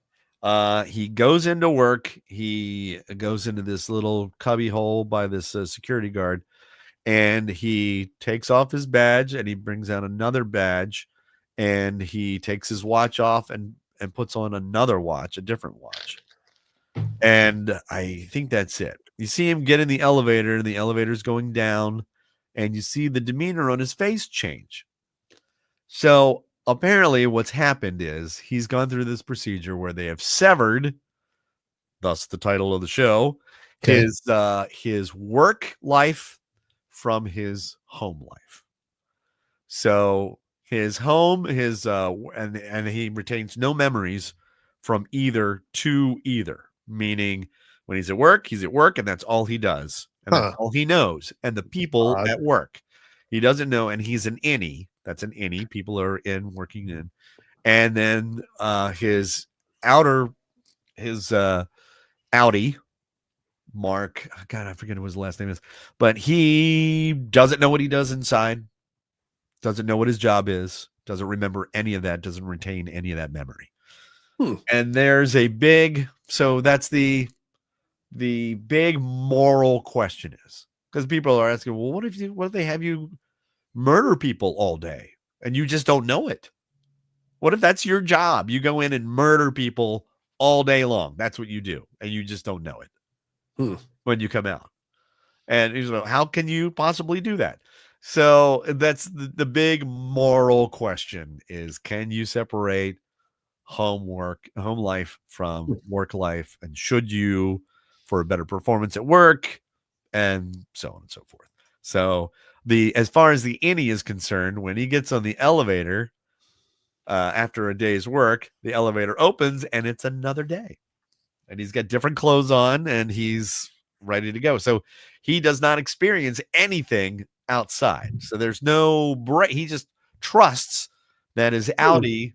He goes into work. He goes into this little cubby hole by this security guard, and he takes off his badge and he brings out another badge, and he takes his watch off and puts on another watch, a different watch. And I think that's it. You see him get in the elevator, and the elevator's going down, and you see the demeanor on his face change. So apparently what's happened is he's gone through this procedure where they have severed, thus the title of the show, his work life from his home life. So his home, and he retains no memories from either to either, meaning when he's at work, and that's all he does. And that's all he knows. And the people at work, he doesn't know. And he's an innie. That's an innie. People are working in. And then his outie Mark. God, I forget what his last name is, but he doesn't know what he does inside. Doesn't know what his job is. Doesn't remember any of that. Doesn't retain any of that memory. And there's a big. So that's the big moral question is, because people are asking, well, what if they have you murder people all day and you just don't know it? What if that's your job? You go in and murder people all day long. That's what you do, and you just don't know it when you come out. And he's like, how can you possibly do that? So that's the big moral question is, can you separate home life from work life? And should you, for a better performance at work, and so on and so forth. So as far as the innie is concerned, when he gets on the elevator after a day's work, the elevator opens and it's another day. And he's got different clothes on and he's ready to go. So he does not experience anything outside. So there's no break. He just trusts that his outie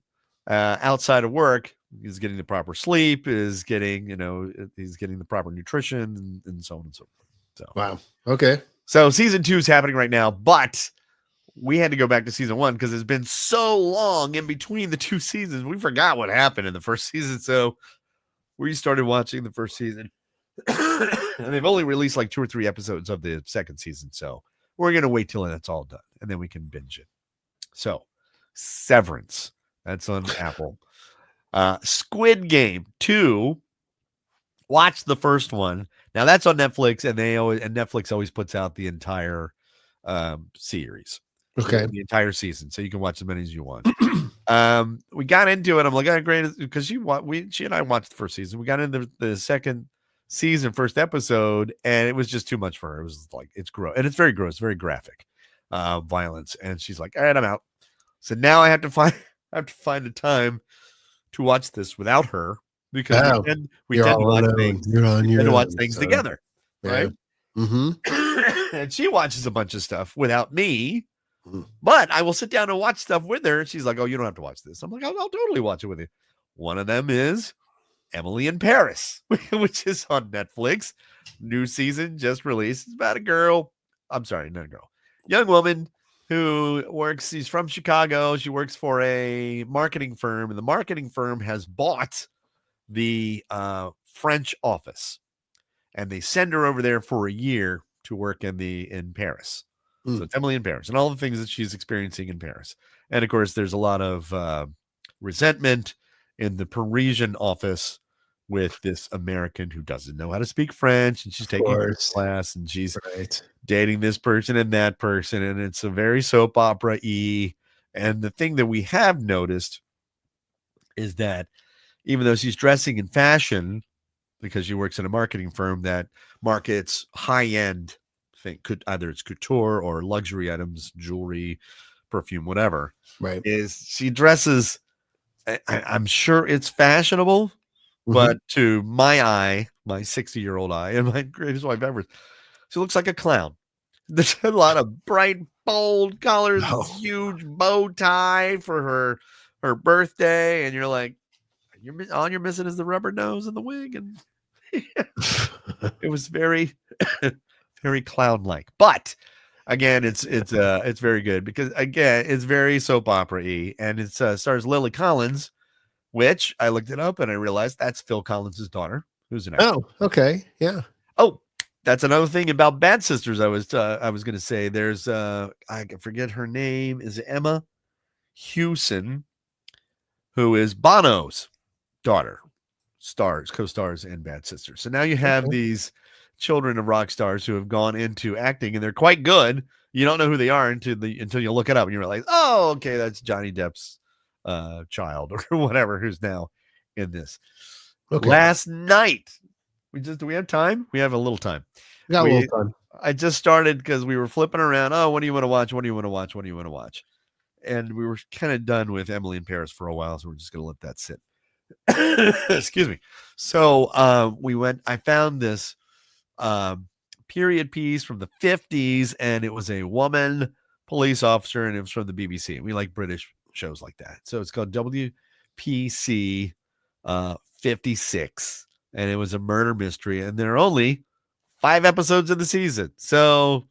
outside of work is getting the proper sleep, is getting, he's getting the proper nutrition and so on and so forth. So, wow. Okay. So season 2 is happening right now, but we had to go back to season 1 because it's been so long in between the 2 seasons. We forgot what happened in the first season. So we started watching the first season and they've only released like 2 or 3 episodes of the second season. So we're going to wait till that's all done and then we can binge it. So Severance, that's on Apple. Squid Game 2. Watch the first one. Now that's on Netflix, and Netflix always puts out the entire series. Okay. The entire season, so you can watch as many as you want. We got into it. I'm like, oh, great, because she and I watched the first season. We got into the second season, first episode, and it was just too much for her. It was like, it's gross, and it's very gross, very graphic, violence. And she's like, all right, I'm out. So now I have to find the time to watch this without her, because we tend to watch things together, right? Mm-hmm. And she watches a bunch of stuff without me, but I will sit down and watch stuff with her. And she's like, oh, you don't have to watch this. I'm like, I'll totally watch it with you. One of them is Emily in Paris, which is on Netflix. New season just released. It's about young woman who works. She's from Chicago. She works for a marketing firm, and the marketing firm has bought the French office, and they send her over there for a year to work in Paris. So it's Emily in Paris and all the things that she's experiencing in Paris. And of course, there's a lot of resentment in the Parisian office with this American who doesn't know how to speak French, and she's taking her class, and she's dating this person and that person, and it's a very soap opera-y. And the thing that we have noticed is that even though she's dressing in fashion, because she works in a marketing firm that markets high-end either it's couture or luxury items, jewelry, perfume, whatever, right, is she dresses, I'm sure it's fashionable, but to my eye, my 60-year-old eye, and my greatest wife ever, she looks like a clown. There's a lot of bright, bold colors, huge bow tie for her birthday, and you're like, all you're missing is the rubber nose and the wig, and it was very, very clown-like. But again, it's very good because again, it's very soap opera-y, and it stars Lily Collins, which I looked it up and I realized that's Phil Collins' daughter, who's an actor. Oh, okay, yeah. Oh, that's another thing about Bad Sisters. I was going to say there's I forget her name, is Emma Hewson, who is Bono's daughter, co-stars in Bad Sisters. So now you have these children of rock stars who have gone into acting, and they're quite good. You don't know who they are until you look it up, and you realize, oh, okay, that's Johnny Depp's child or whatever, who's now in this. Last night, do we have time? We have a little time. Got a little time. I just started because we were flipping around. Oh, what do you want to watch? What do you want to watch? What do you want to watch? And we were kind of done with Emily in Paris for a while, so we're just going to let that sit. Excuse me. So I found this period piece from the 50s, and it was a woman police officer, and it was from the BBC. We like British shows like that. So it's called WPC 56, and it was a murder mystery, and there are only 5 episodes of the season. So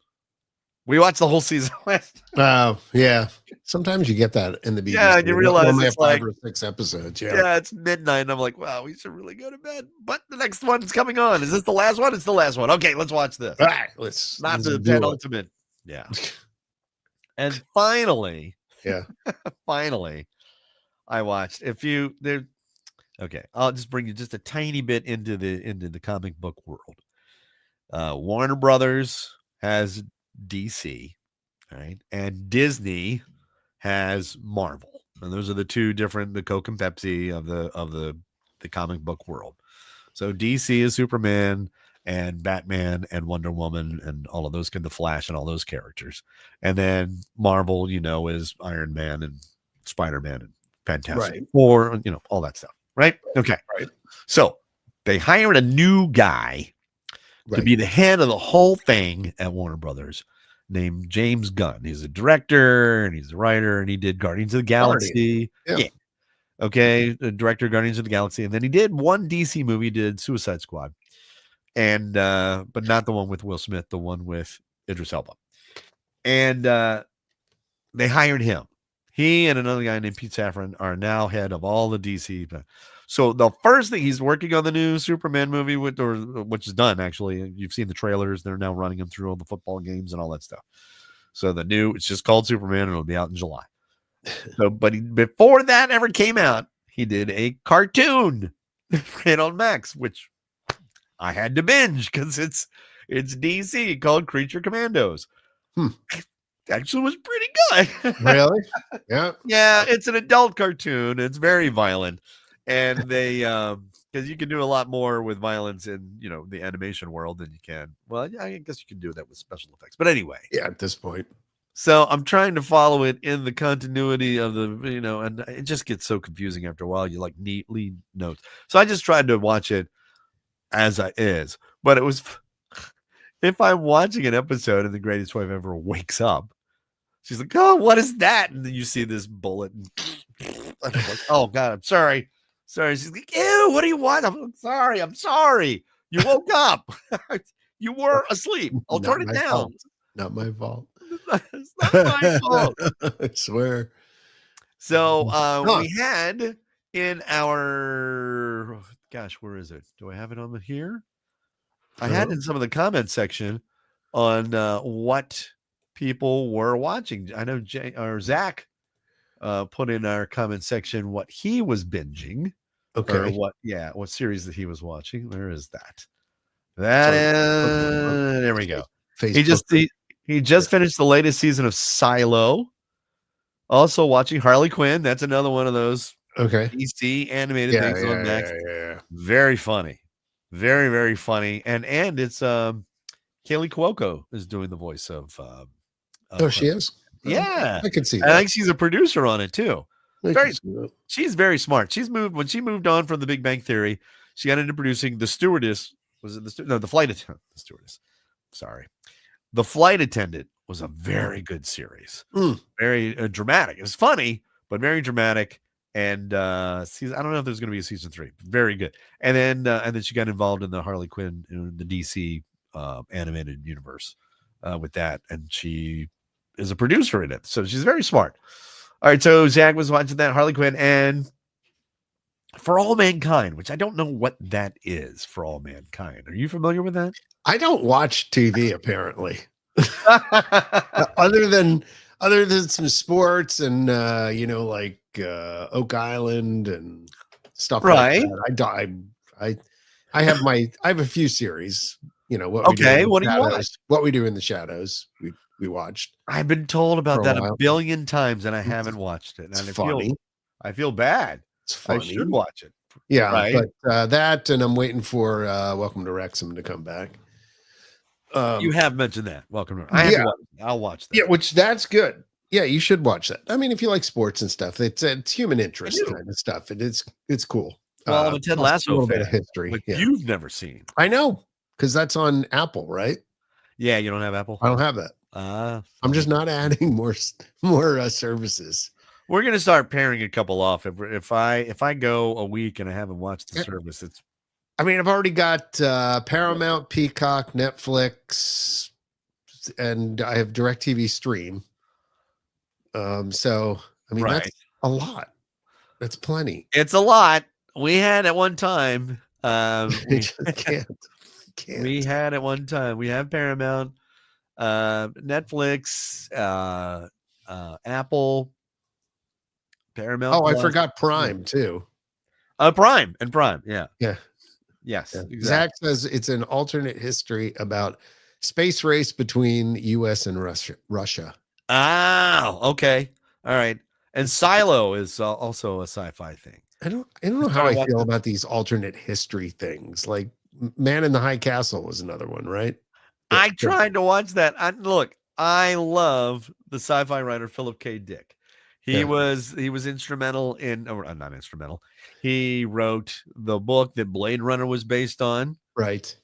we watched the whole season last. Oh, yeah. Sometimes you get that in the BBC. Yeah, and you realize only it's have 5 like or 6 episodes. yeah, it's midnight. And I'm like, wow, we should really go to bed. But the next one's coming on. Is this the last one? It's the last one. Okay, let's watch this. All right, let's Not the do it. penultimate. Yeah. And finally, Yeah. finally, I watched. Okay, I'll just bring you just a tiny bit into the comic book world. Warner Brothers has DC, right? And Disney has Marvel. And those are the two different, the Coke and Pepsi of the comic book world. So DC is Superman and Batman and Wonder Woman and all of those, the Flash and all those characters. And then Marvel, is Iron Man and Spider-Man and Fantastic Four, all that stuff. Right? Okay. Right. So they hired a new guy to be the head of the whole thing at Warner Brothers named James Gunn. He's a director and he's a writer and he did Guardians of the Galaxy. Yeah. Okay. The director of Guardians of the Galaxy. And then he did one DC movie, did Suicide Squad. And but not the one with Will Smith, the one with Idris Elba. And they hired him. He and another guy named Pete Safran are now head of all the DC. So the first thing, he's working on the new Superman movie, which is done, actually. You've seen the trailers. They're now running them through all the football games and all that stuff. So it's just called Superman, and it'll be out in July. So, but before that ever came out, he did a cartoon right on Max, which I had to binge because it's DC, called Creature Commandos. Actually was pretty good. Really? Yeah. Yeah, it's an adult cartoon. It's very violent. And they because you can do a lot more with violence in the animation world than you can. Well, I guess you can do that with special effects. But anyway. Yeah, at this point. So I'm trying to follow it in the continuity of the, and it just gets so confusing after a while. You like neatly notes. So I just tried to watch it as it is. But it was, if I'm watching an episode and the greatest wife ever wakes up, she's like, oh, what is that? And then you see this bullet. And I'm like, oh, God, I'm sorry. Sorry. She's like, ew, what do you want? I'm sorry. You woke up. You were asleep. I'll turn it down. Fault. Not my fault. It's not my fault. I swear. So we had in our, gosh, where is it? Do I have it on here? I had in some of the comment section on what people were watching. I know Zach put in our comment section what he was binging. Okay. Or what series that he was watching. Where is that? There we go. Facebook. He just finished the latest season of Silo. Also watching Harley Quinn. That's another one of those DC animated things on Max. Yeah. Very funny. Very, very funny. And it's Kaylee Cuoco is doing the voice of she is? Yeah. I can see that. I think she's a producer on it too. She's very smart. When she moved on from The Big Bang Theory, she got into producing The Stewardess. Was it the Flight Attendant? The Stewardess. Sorry. The Flight Attendant was a very good series. Very dramatic. It was funny, but very dramatic. And I don't know if there's going to be a season 3. Very good. And then she got involved in the Harley Quinn in the DC animated universe with that, and she is a producer in it. So she's very smart. All right, so Zach was watching that Harley Quinn and For All Mankind, which I don't know what that is. For All Mankind, are you familiar with that? I don't watch TV apparently. other than some sports and like Oak Island and stuff like that. I have a few series. What we do in the shadows. We watched. I've been told about that a billion times and I haven't watched it. And it's funny. I feel bad. It's funny. I should watch it. Yeah, right? But that, and I'm waiting for Welcome to Wrexham to come back. You have mentioned that. Welcome to I'll watch that. Yeah, that's good. Yeah, you should watch that. I mean, if you like sports and stuff, it's human interest kind of stuff. It's cool. Well, I'm a Ted Lasso fan. Bit of history. But you've never seen. I know, because that's on Apple, right? Yeah, you don't have Apple? I don't have that. I'm just not adding more services. We're gonna start pairing a couple off. If I go a week and I haven't watched the service, it's I mean, I've already got Paramount, Peacock, Netflix, and I have DirecTV Stream. So I mean, Right. that's a lot. That's plenty. It's a lot. We had at one time. We just can't. We had at one time. We have Paramount, Netflix, Apple, Paramount. Oh, I Plus. forgot Prime too. Prime. Yeah. Yeah. Yes. Yeah. Exactly. Zach says it's an alternate history about space race between U.S. and Russia. Oh, okay. All right. And Silo is also a sci-fi thing. I don't know how I feel about these alternate history things. Like Man in the High Castle was another one, right? I tried to watch that. Look, I love the sci-fi writer Philip K. Dick. He was instrumental in, or not instrumental. He wrote the book that Blade Runner was based on. Right.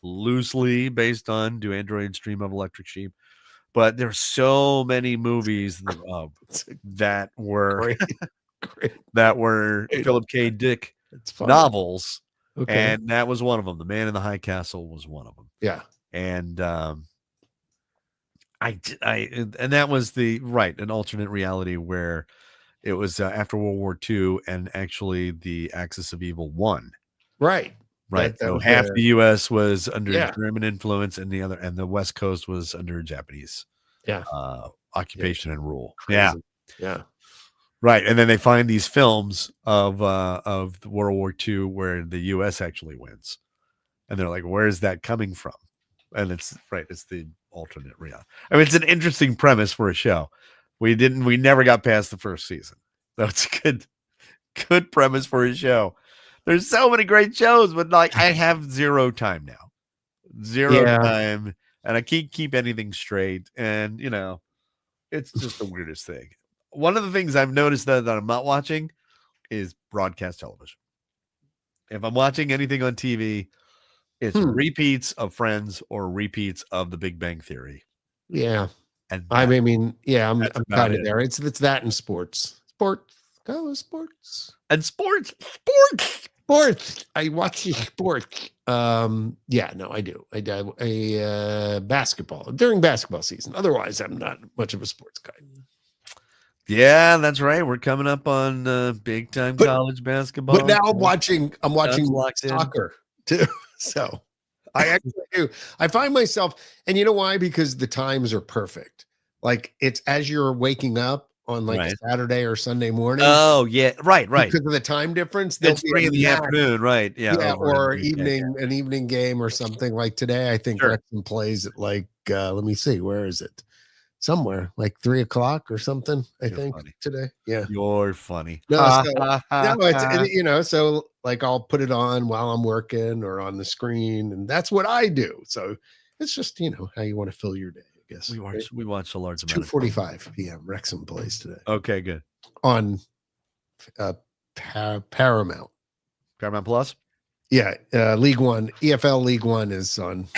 Loosely based on Do Androids Dream of Electric Sheep? But there's so many movies that were that were Philip K. Dick novels, and that was one of them. The Man in the High Castle was one of them. Yeah, and and that was an alternate reality where it was after World War II, and actually the Axis of Evil won. Right. So half the U.S. was under German influence, and the West Coast was under Japanese occupation and rule. Yeah. Right. And then they find these films of World War II where the U.S. actually wins, and they're like, "Where is that coming from?" And it's the alternate reality. I mean, it's an interesting premise for a show. We never got past the first season. That's a good premise for a show. There's so many great shows, but like I have zero time now. Zero time. And I can't keep anything straight. And it's just the weirdest thing. One of the things I've noticed that I'm not watching is broadcast television. If I'm watching anything on TV, it's repeats of Friends or repeats of The Big Bang Theory. Yeah. And I'm kind of there. It's that and sports. Sports. And sports. I watch sports. I do. I do basketball during basketball season. Otherwise, I'm not much of a sports guy. Yeah, that's right. We're coming up on big time college basketball. But now I'm watching soccer too. So I actually do. I find myself, and you know why? Because the times are perfect. Like it's as you're waking up on Saturday or Sunday morning. Oh yeah, right. Because of the time difference. It's 3 in the afternoon, right? Yeah, or an evening game or something like today. I think Wrexham plays at let me see, where is it? Somewhere like 3:00 or something. You're think funny. Today. Yeah, you're funny. No, it's so like I'll put it on while I'm working or on the screen, and that's what I do. So it's just how you want to fill your day. I guess we watch a large amount. 2:45 p.m. Wrexham plays today. Okay, good. On Paramount Plus. Yeah, League One, EFL League One is on.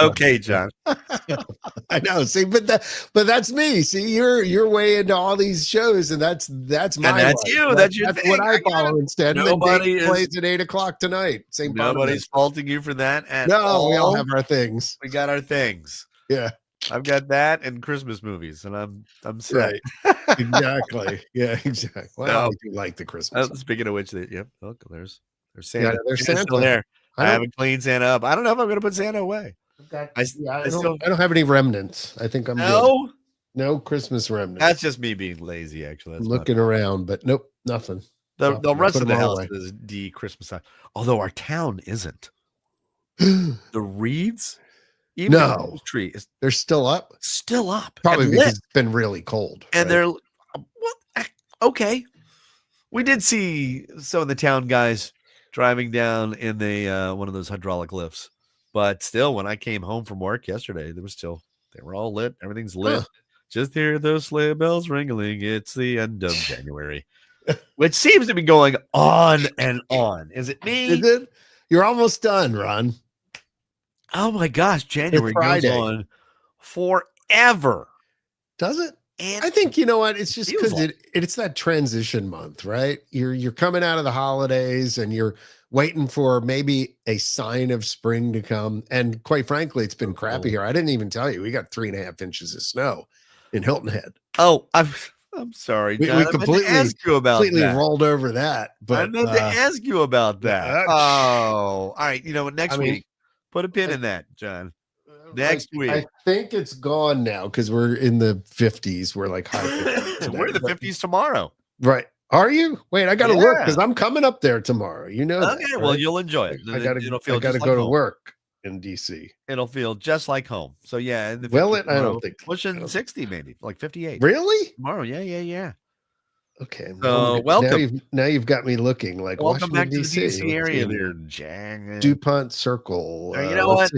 Okay, John. I know. See, but that's me. See, you're way into all these shows, and that's my. And that's life. You. That's your. That's what I follow instead. Nobody plays at 8:00 tonight. Same. Nobody's faulting you for that. No, we all have our things. We got our things. Yeah, I've got that and Christmas movies, and I'm set. Right. Exactly. Yeah, exactly. Well, I do like the Christmas. Speaking of which, look, there's Santa. Yeah, there's Santa still there. I haven't cleaned Santa up. I don't know if I'm going to put Santa away. I don't have any remnants. I think I'm good. No Christmas remnants. That's just me being lazy, actually. That's looking around, but nope, nothing. The rest of the house is Christmas time. Although our town isn't. The wreaths, even the tree they're still up. Still up. Probably because it's been really cold. And they're okay. We did see some of the town guys driving down in the one of those hydraulic lifts, but still, when I came home from work yesterday, they were all lit. Everything's lit. Just hear those sleigh bells ringing. It's the end of January, which seems to be going on and on. Is it me? Is it? You're almost done, Ron. Oh my gosh, January goes on forever. Does it? And I think, you know what, it's just because it's that transition month, right? You're coming out of the holidays and you're waiting for maybe a sign of spring to come. And quite frankly, it's been crappy here. I didn't even tell you we got 3.5 inches of snow in Hilton Head. Oh, I'm sorry, John. We I meant completely to ask you about that. rolled over that. But I meant to ask you about that. Oh, all right. You know what? Next week, put a pin in that, John. Next week. I think it's gone now because we're in the 50s. We're like high 50s. We're in the 50s tomorrow. Right. Are you? Wait, I got to work because I'm coming up there tomorrow. You know. Okay, that, well, right? you'll enjoy it. I got to go to work in DC. It'll feel just like home. So yeah. I don't think pushing 60, maybe like 58. Really? Tomorrow? Yeah. Okay. So welcome. Now you've got me looking like welcome Washington, back to the DC area there, Jack. DuPont Circle. You know what?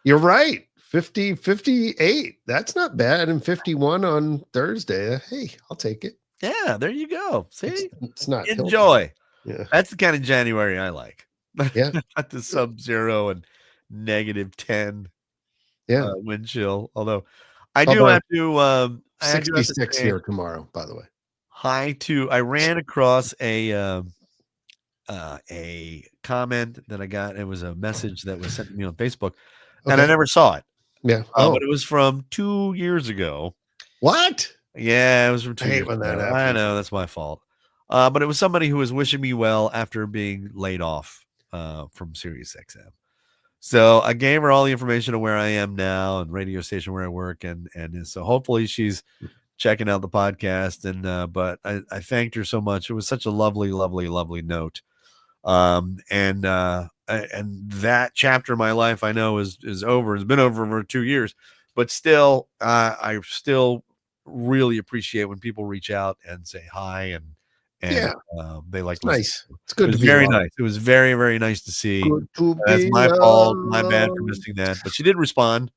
You're right. 50, 58. That's not bad. And 51 on Thursday. Hey, I'll take it. Yeah, there you go. See, it's not enjoy. Yeah, that's the kind of January I like. Yeah, not the sub-zero and -10. Yeah, wind chill. Although I do have to. 66 here tomorrow. By the way, I ran across a comment that I got. It was a message that was sent to me on Facebook, and I never saw it. Yeah, but it was from 2 years ago. What? Yeah, it was from 2 years when that ago. happens. I know that's my fault. But it was somebody who was wishing me well after being laid off from SiriusXM. So I gave her all the information of where I am now and radio station where I work, and so hopefully she's checking out the podcast. And but I thanked her so much. It was such a lovely note. And that chapter of my life I know is over. It's been over for 2 years, but still, I still really appreciate when people reach out and say hi and they like it's nice. It's good. It was very nice. It was very, very nice to see. That's my fault. My bad for missing that. But she did respond.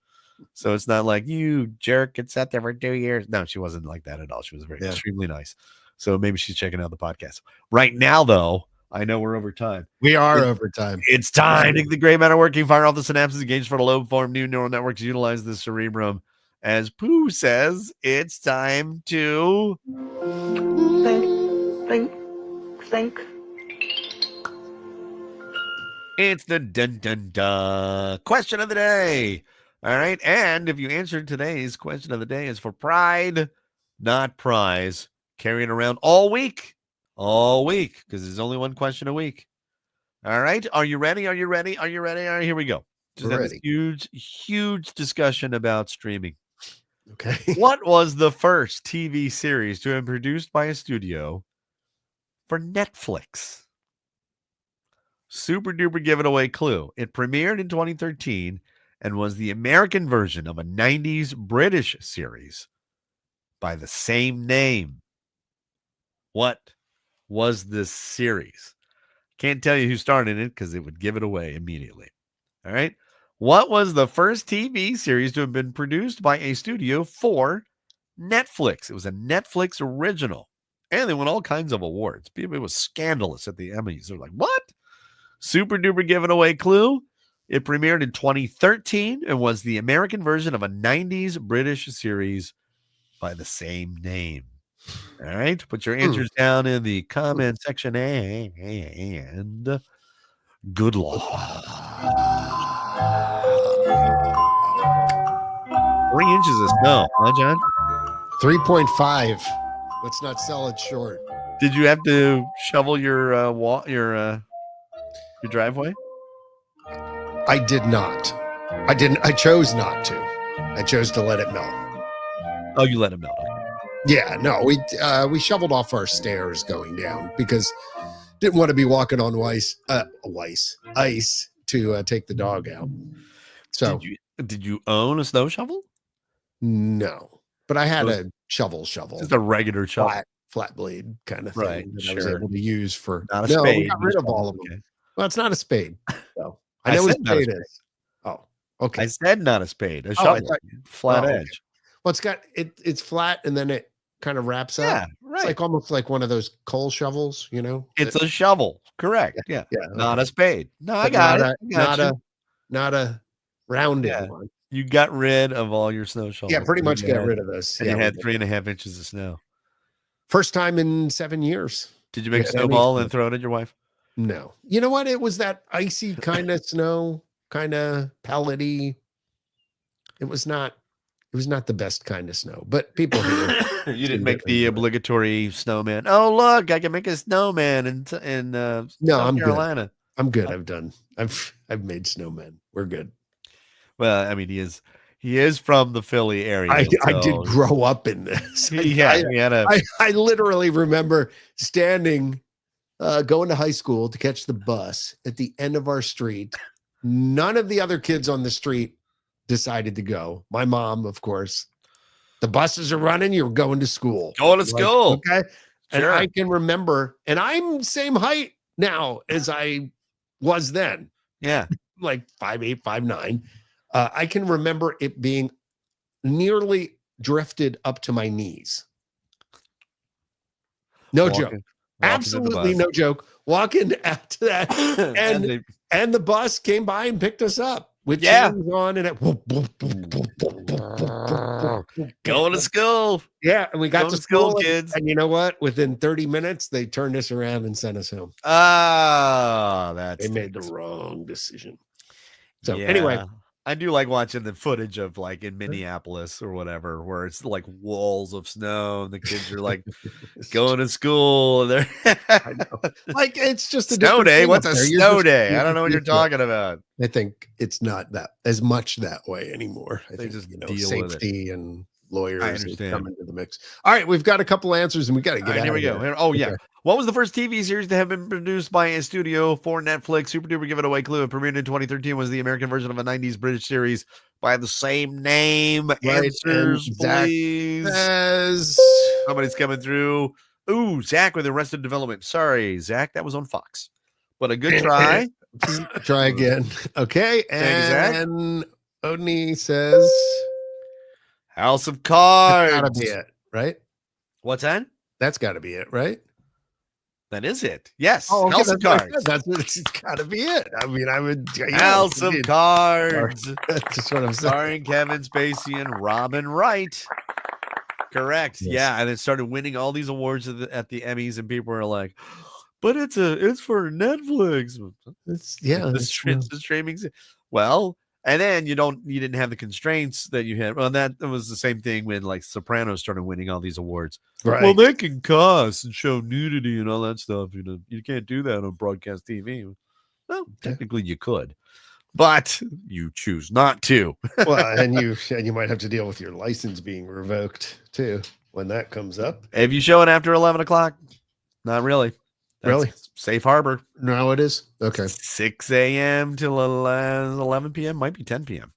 So it's not like you jerk. It's out there for 2 years. No, she wasn't like that at all. She was very extremely nice. So maybe she's checking out the podcast right now, though. I know we're over time. We are over time. It's time to get the gray matter working, fire off the synapses, engage for the lobe form, new neural networks, utilize the cerebrum. As Pooh says, it's time to think. It's the dun question of the day. All right. And if you answered today's question of the day is for pride, not prize, carrying around all week, because there's only one question a week. All right. Are you ready? All right, here we go. Just have this huge discussion about streaming. Okay. What was the first TV series to have been produced by a studio for Netflix? Super duper giveaway clue. It premiered in 2013 and was the American version of a 90s British series by the same name. What was this series? Can't tell you who starred in it because it would give it away immediately. All right. What was the first TV series to have been produced by a studio for Netflix? It was a Netflix original. And they won all kinds of awards. It was scandalous at the Emmys. They're like, what? Super duper giving away clue. It premiered in 2013 and was the American version of a 90s British series by the same name. All right. Put your answers down in the comment section and good luck. 3 inches of snow, huh, John? 3.5. Let's not sell it short. Did you have to shovel your driveway? I did not. I didn't. I chose not to. I chose to let it melt. Oh, you let it melt. Yeah, no, we shoveled off our stairs going down because didn't want to be walking on ice to take the dog out. So did you own a snow shovel? No, but I had a shovel. Just a regular shovel, flat blade kind of thing that I was able to use for. Not a spade. We got rid of all of them. Okay. Well, it's not a spade. So I know what a spade is. Oh, okay. I said not a spade. A shovel, flat edge. Well, it's flat and then it kind of wraps up. Yeah, right. It's like almost like one of those coal shovels, you know. It's a shovel, correct? Yeah. Not a spade. No, I got it. Not a rounded one. You got rid of all your snow shovels. Yeah, pretty much got rid of this. And you had 3.5 inches of snow. First time in 7 years. Did you make a snowball and throw it at your wife? No. You know what? It was that icy kind of snow, kind of pellety. It was not the best kind of snow, but people here You didn't seem make to the enjoy it. obligatory snowman. Oh, look, I can make a snowman in No, South I'm good. Carolina. I'm good. I've made snowmen. We're good. Well, I mean, he is from the Philly area. I did so grow up in this. he had a I literally remember standing, going to high school to catch the bus at the end of our street. None of the other kids on the street decided to go. My mom, of course. The buses are running. You're going to school. going to school. Okay. And Sure. I can remember, and I'm same height now as I was then, Yeah. like 5'8", 5'9". I can remember it being nearly drifted up to my knees. No joke. Walking Absolutely no joke. Walking out to that, and the bus came by and picked us up with chains on, and it going to school. Yeah, and we got to school, kids. And you know what? Within 30 minutes, they turned us around and sent us home. They made the wrong decision. So anyway, I do like watching the footage of like in Minneapolis or whatever, where it's like walls of snow and the kids are like going to school. They're like it's just a snow day. What's a snow day? You're I don't know what you're talking about. I think it's not that as much that way anymore. I think just deal safety and lawyers come into the mix. All right, we've got a couple answers and we got to get out. Here we go. Oh yeah. What was the first TV series to have been produced by a studio for Netflix? Super duper give it away clue. It premiered in 2013. Was the American version of a 90s British series by the same name. Right. Answers, please. Somebody's coming through. Ooh, Zach with Arrested Development. Sorry, Zach, that was on Fox, but a good try. Try again. Okay, and Odney says House of Cards. That's gotta be it, right? What's that? That's got to be it, right? That is it. Yes. Oh, okay, House of Cards. It's got to be it. I mean, I would. House of Cards. That's just what I'm saying. Starring Kevin Spacey and Robin Wright. Correct. Yes. Yeah, and it started winning all these awards at the Emmys, and people were like, "But it's for Netflix." It's the streaming. Well. And then you didn't have the constraints that you had. Well, that was the same thing when like Sopranos started winning all these awards. Right. Well, they can cuss and show nudity and all that stuff. You can't do that on broadcast TV. Well, technically you could, but you choose not to. Well, and you might have to deal with your license being revoked too when that comes up. If you show it after 11 o'clock, not really. Really? Safe harbor. No, it is. Okay. 6 a.m. till 11 p.m. Might be 10 p.m.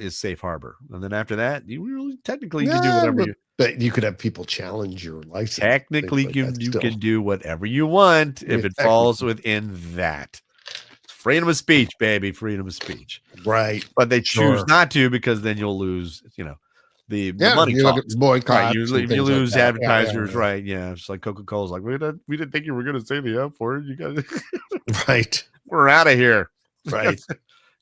Is safe harbor. And then after that, you really technically can do whatever but you could have people challenge your license. Technically, you can do whatever you want if it falls within that. Freedom of speech, baby. Freedom of speech. Right. But they choose not to because then you'll lose, the money talks. Boycott. Right, you lose like advertisers, right? Yeah, it's like Coca-Cola's like, we didn't think you were going to say the F word. You guys, right? We're out of here. Right.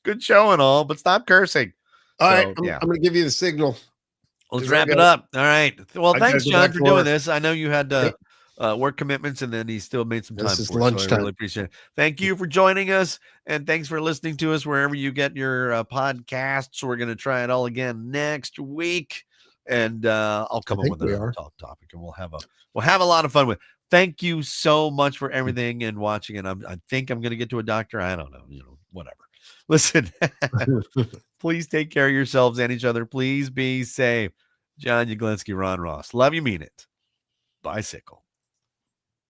Good show and all, but stop cursing. All right, I'm going to give you the signal. Let's wrap it up. All right. Well, thanks, John, for doing this. I know you had work commitments, and then he still made some time. This is So lunchtime. I really appreciate it. Thank you for joining us, and thanks for listening to us wherever you get your podcasts. We're going to try it all again next week, and I'll come up with another topic, and we'll have a lot of fun with it. Thank you so much for everything and watching. And I think I'm going to get to a doctor. I don't know, whatever. Listen, please take care of yourselves and each other. Please be safe. John Yaglinski, Ron Ross. Love you, mean it. Bicycle.